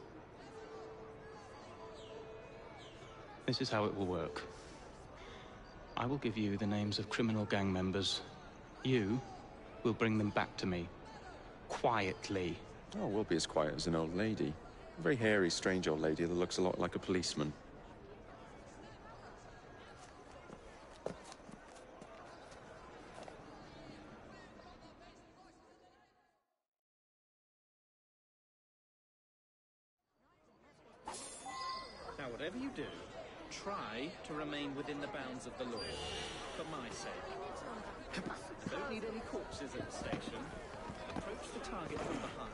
This is how it will work. I will give you the names of criminal gang members. You will bring them back to me. Quietly. Oh, we'll be as quiet as an old lady. A very hairy, strange old lady that looks a lot like a policeman. Now, whatever you do, try to remain within the bounds of the law. For my sake. Don't need any corpses at the station. Approach the target from behind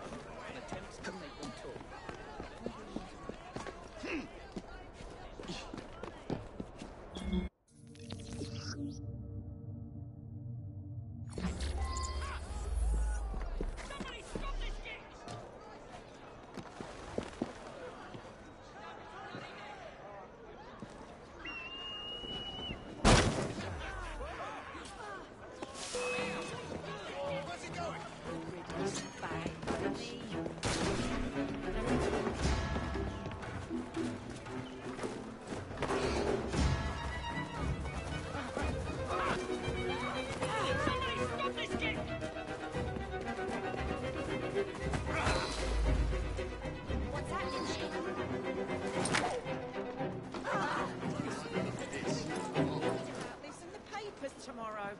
and attempt to make them talk. Tomorrow.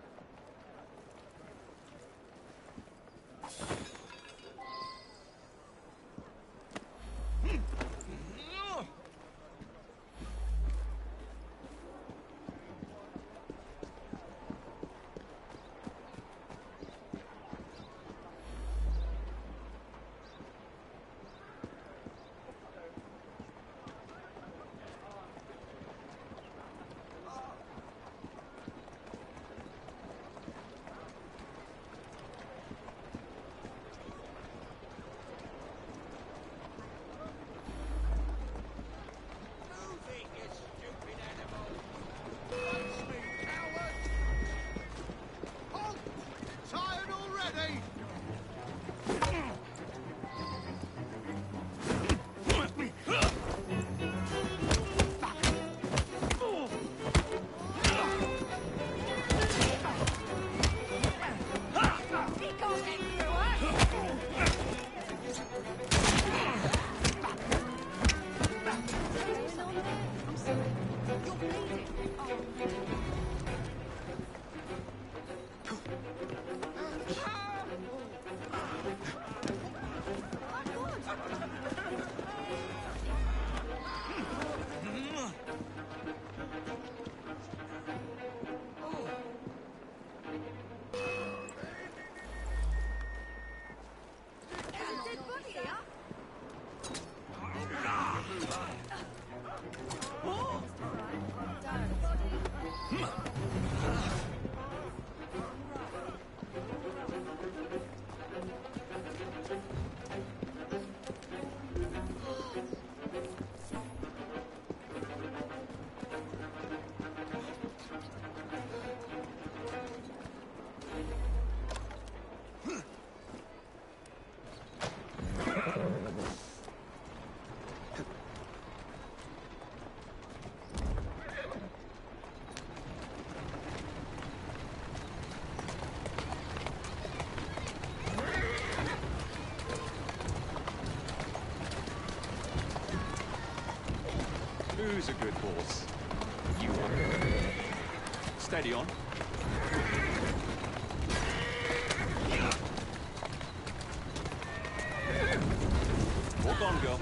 a good horse. You are. Steady on. Walk on, girl.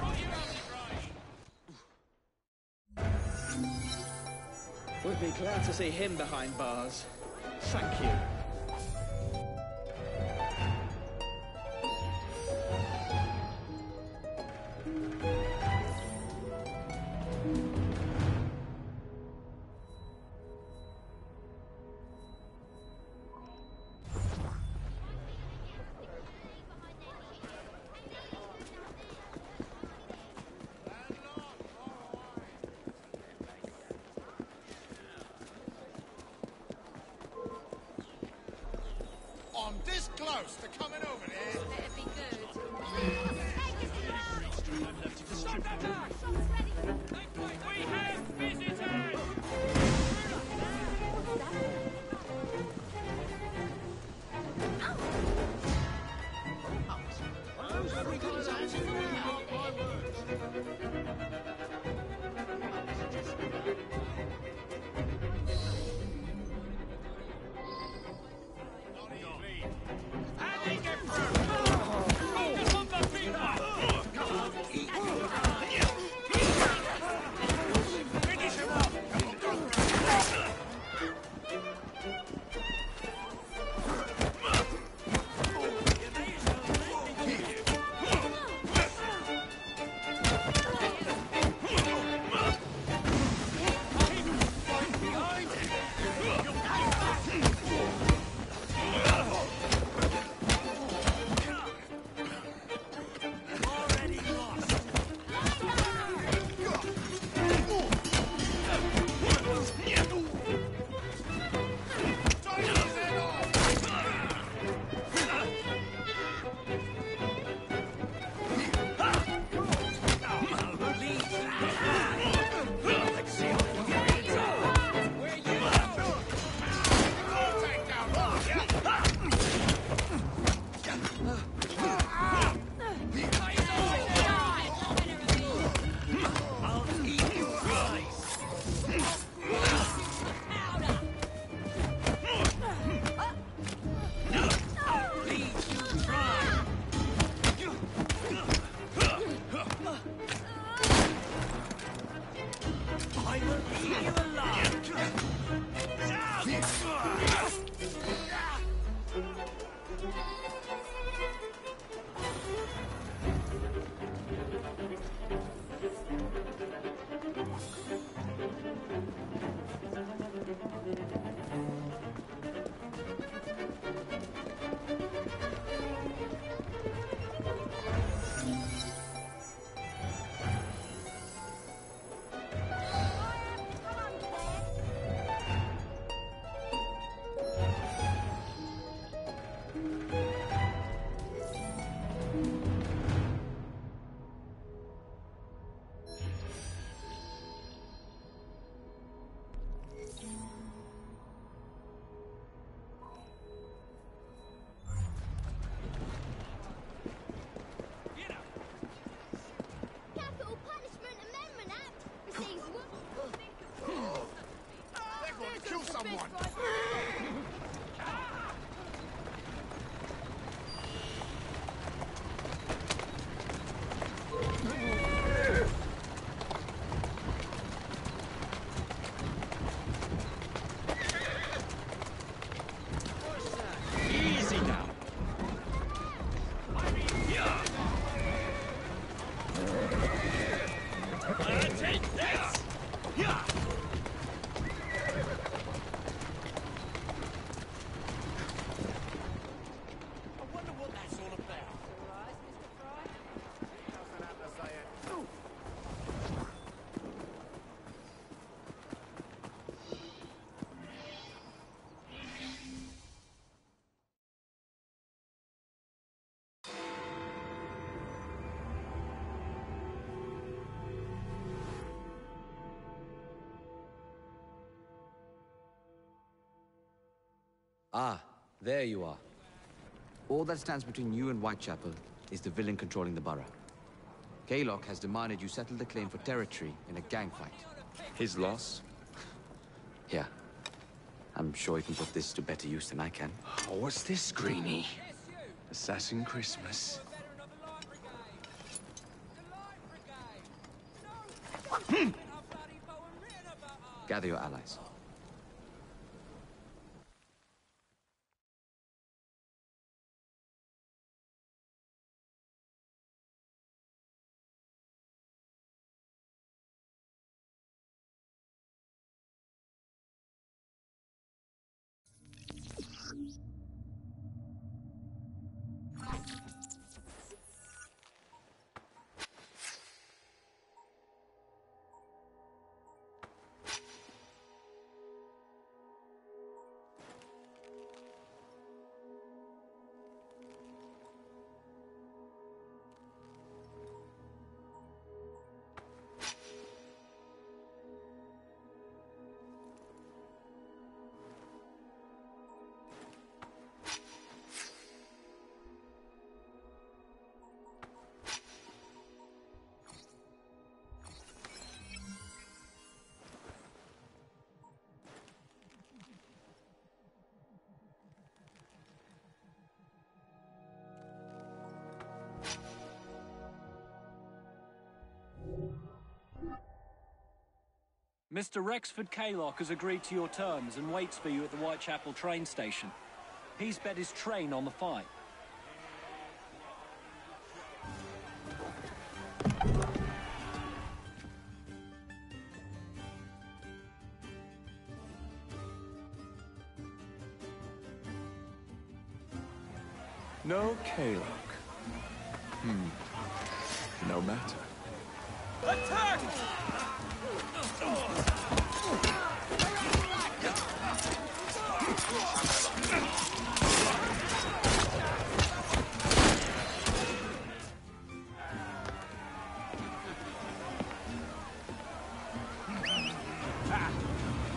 Would be glad to see him behind bars. Thank you. I'm this close to coming over there. Better be good. Stop that now! We have visitors! Ah, there you are. All that stands between you and Whitechapel is the villain controlling the borough. Kaylock has demanded you settle the claim for territory in a gang fight. His loss? Here. I'm sure he can put this to better use than I can. Oh, what's this, Greenie? Assassin Christmas. Gather your allies. Mr. Rexford Kaylock has agreed to your terms and waits for you at the Whitechapel train station. He's bet his train on the fight. No Kaylock. No matter. Attack!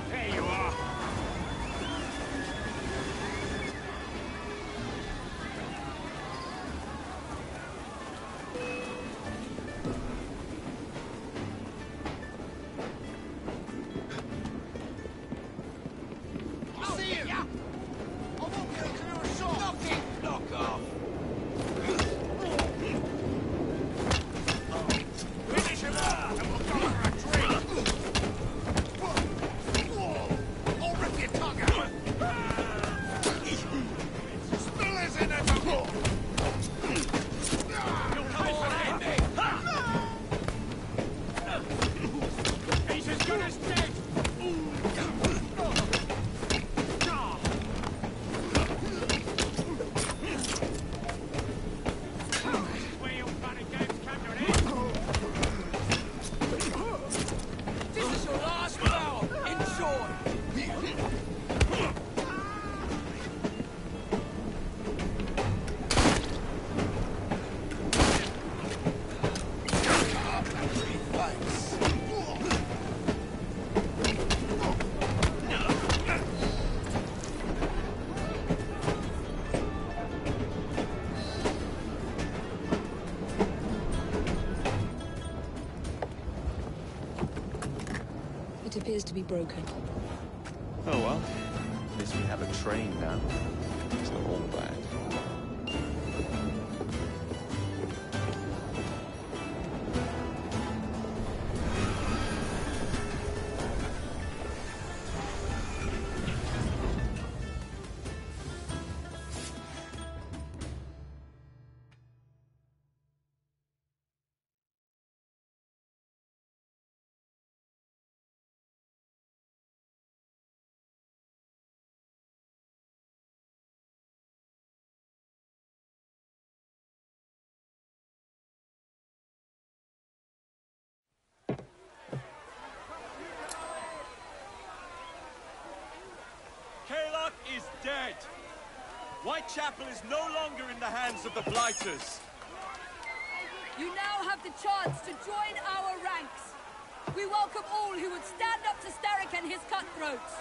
There you are. I see him! I won't get a clear shot! Knock it! Knock off. Finish him up, and we'll go for a drink. I'll rip your tongue out! Spillers in it! You'll pay for that. He's as good as dead. Where your fun and games come to an end. This is your last hour! Enjoy! It appears to be broken. Oh well. At least we have a train now. It's not all bad. Kaylock is dead. Whitechapel is no longer in the hands of the Blighters. You now have the chance to join our ranks. We welcome all who would stand up to Starrick and his cutthroats.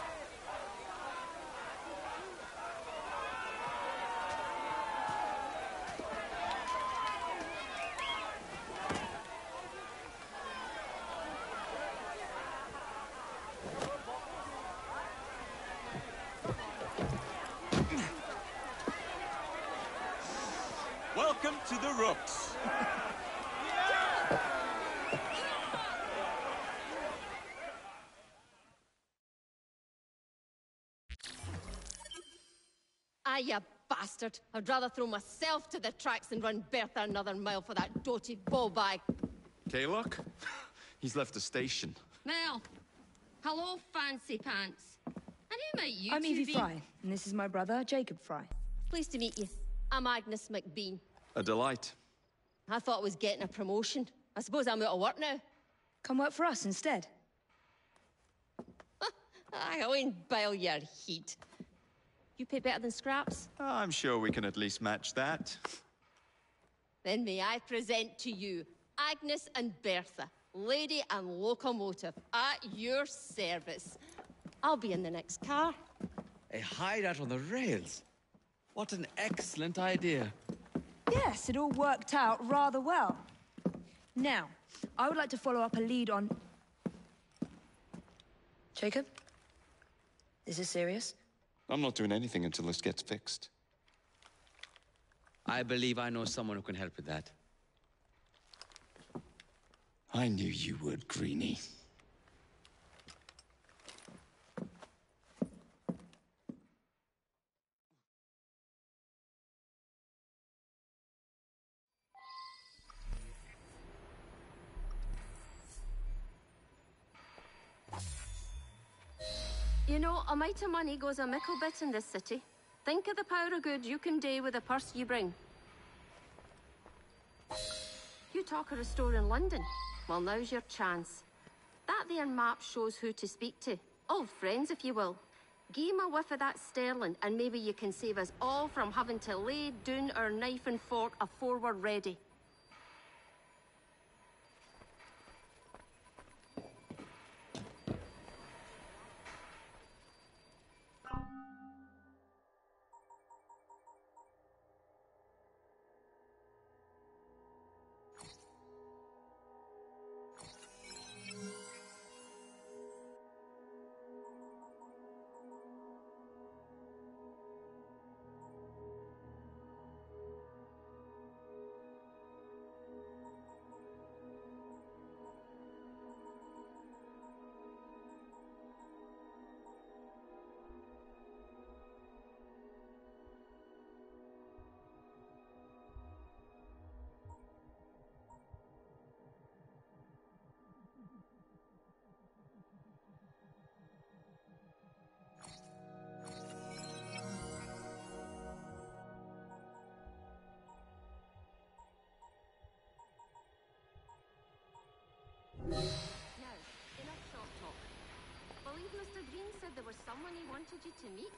Welcome to the Rooks. Ah, you bastard. I'd rather throw myself to the tracks than run Bertha another mile for that doted ball-bag. Kaylock? He's left the station. Mel. Hello, fancy pants. And who might you I'm two Evie be? Fry, and this is my brother, Jacob Fry. Pleased to meet you. I'm Agnes McBean. A delight. I thought I was getting a promotion. I suppose I'm out of work now. Come work for us instead. I won't bile your heat. You pay better than scraps? I'm sure we can at least match that. Then may I present to you Agnes and Bertha, lady and locomotive, at your service. I'll be in the next car. A hideout on the rails. What an excellent idea. Yes, it all worked out rather well. Now, I would like to follow up a lead on... Jacob? Is this serious? I'm not doing anything until this gets fixed. I believe I know someone who can help with that. I knew you would, Greenie. You know, a mite of money goes a mickle bit in this city. Think of the power of good you can do with the purse you bring. You talk of a store in London. Well, now's your chance. That there map shows who to speak to. Old friends, if you will. Give 'em a whiff of that sterling, and maybe you can save us all from having to lay down our knife and fork afore we're ready. Now, enough short talk. Believe Mr. Green said there was someone he wanted you to meet?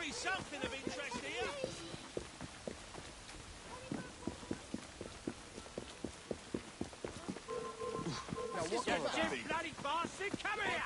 be something of interest here. Now, what You bloody bastard, come here!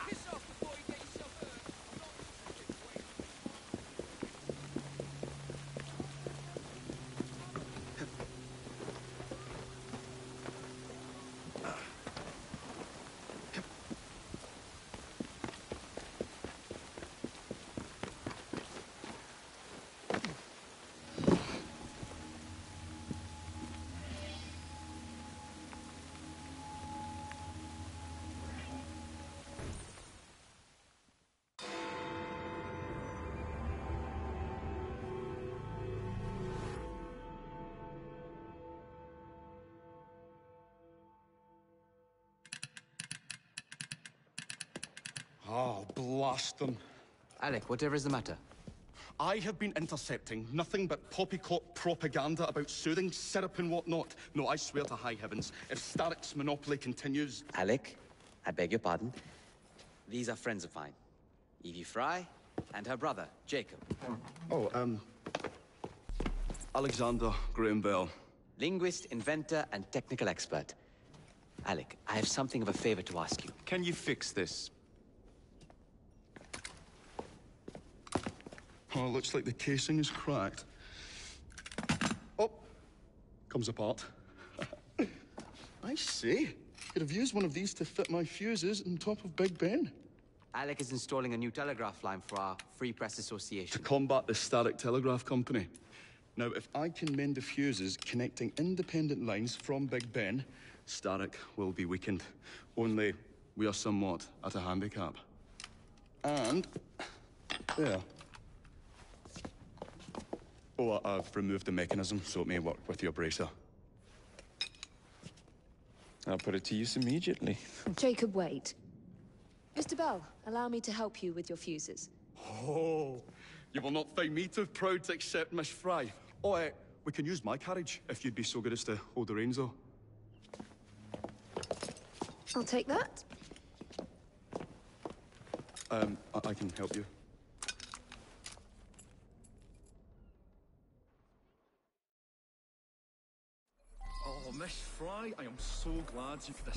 Oh, blast them. Alec, whatever is the matter? I have been intercepting nothing but poppycock propaganda about soothing syrup and whatnot. No, I swear to high heavens, if Starrick's monopoly continues... Alec, I beg your pardon. These are friends of mine. Evie Fry and her brother, Jacob. Oh, Alexander Graham Bell. Linguist, inventor, and technical expert. Alec, I have something of a favor to ask you. Can you fix this? Oh, looks like the casing is cracked. Oh, comes apart. I say, could have used one of these to fit my fuses on top of Big Ben. Alec is installing a new telegraph line for our Free Press Association. To combat the Starrick Telegraph Company. Now, if I can mend the fuses connecting independent lines from Big Ben, Starrick will be weakened. Only, we are somewhat at a handicap. And... there. Oh, I've removed the mechanism, so it may work with your bracer. I'll put it to use immediately. Jacob, wait. Mr. Bell, allow me to help you with your fuses. Oh, you will not find me too proud to accept Miss Fry. Oh, we can use my carriage, if you'd be so good as to hold the reins, though. I'll take that. I can help you. Oh, Miss Fry, I am so glad you could...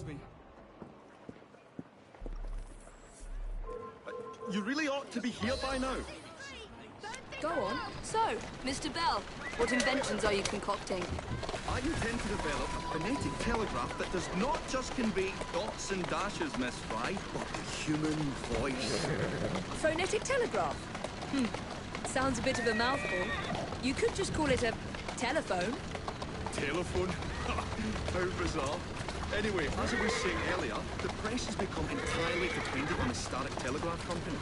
Me. You really ought to be here by now. Go on. So, Mr. Bell, what inventions are you concocting? I intend to develop a phonetic telegraph that does not just convey dots and dashes, Miss Fry, but the human voice. A phonetic telegraph? Sounds a bit of a mouthful. You could just call it a telephone. Telephone? How bizarre. Anyway, as I was saying earlier, the press has become entirely dependent on the Starrick Telegraph Company.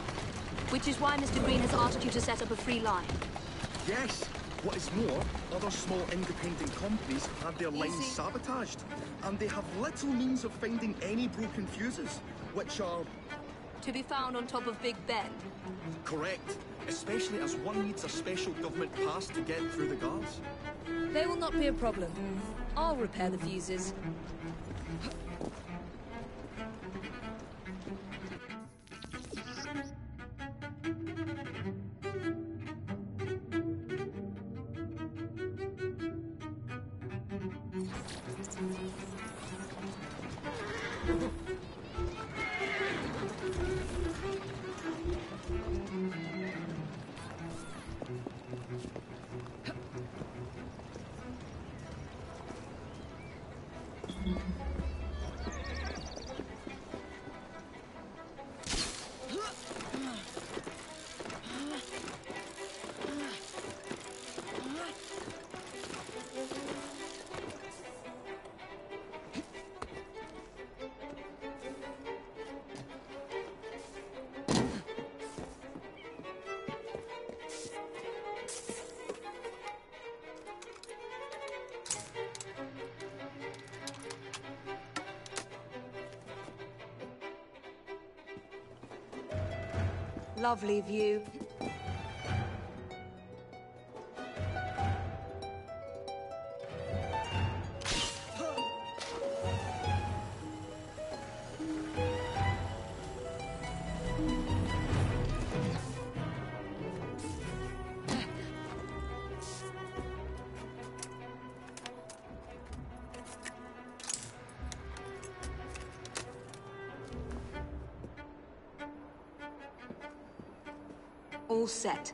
Which is why Mr. Green has asked you to set up a free line. Yes. What is more, other small independent companies have had their lines sabotaged, and they have little means of finding any broken fuses, which are... To be found on top of Big Ben. Correct. Especially as one needs a special government pass to get through the guards. They will not be a problem. I'll repair the fuses. Lovely view. All set.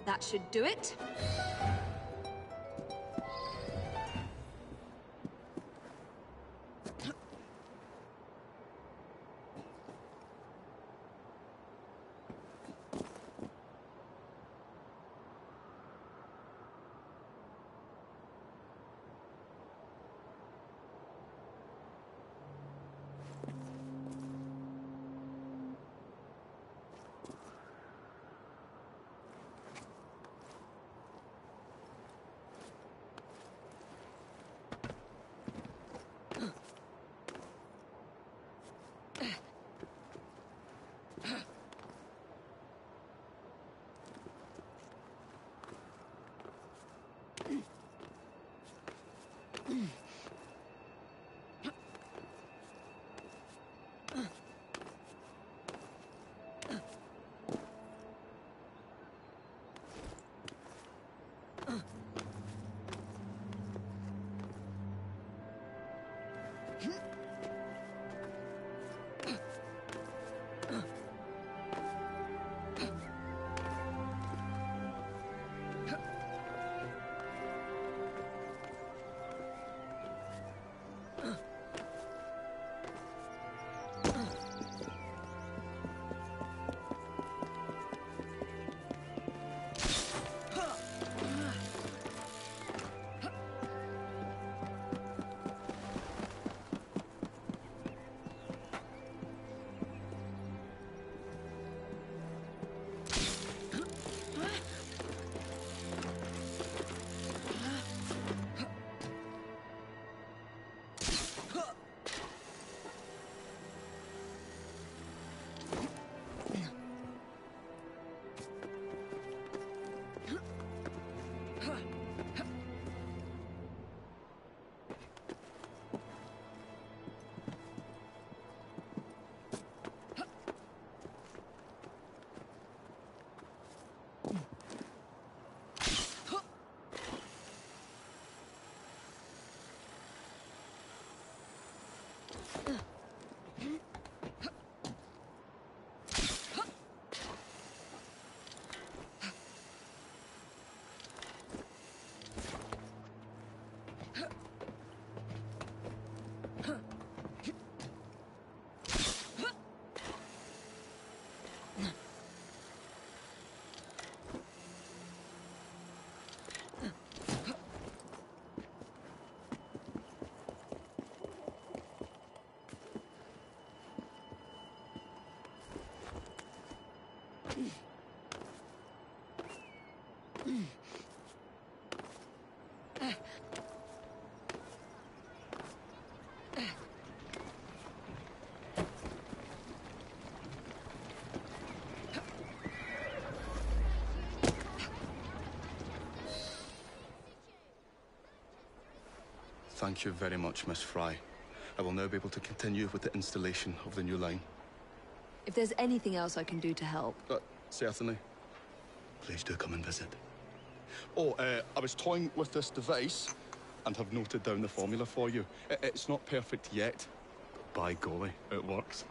That should do it. Thank you very much, Miss Fry. I will now be able to continue with the installation of the new line. If there's anything else I can do to help... Certainly. Please do come and visit. Oh, I was toying with this device and have noted down the formula for you. It's not perfect yet, but by golly, it works.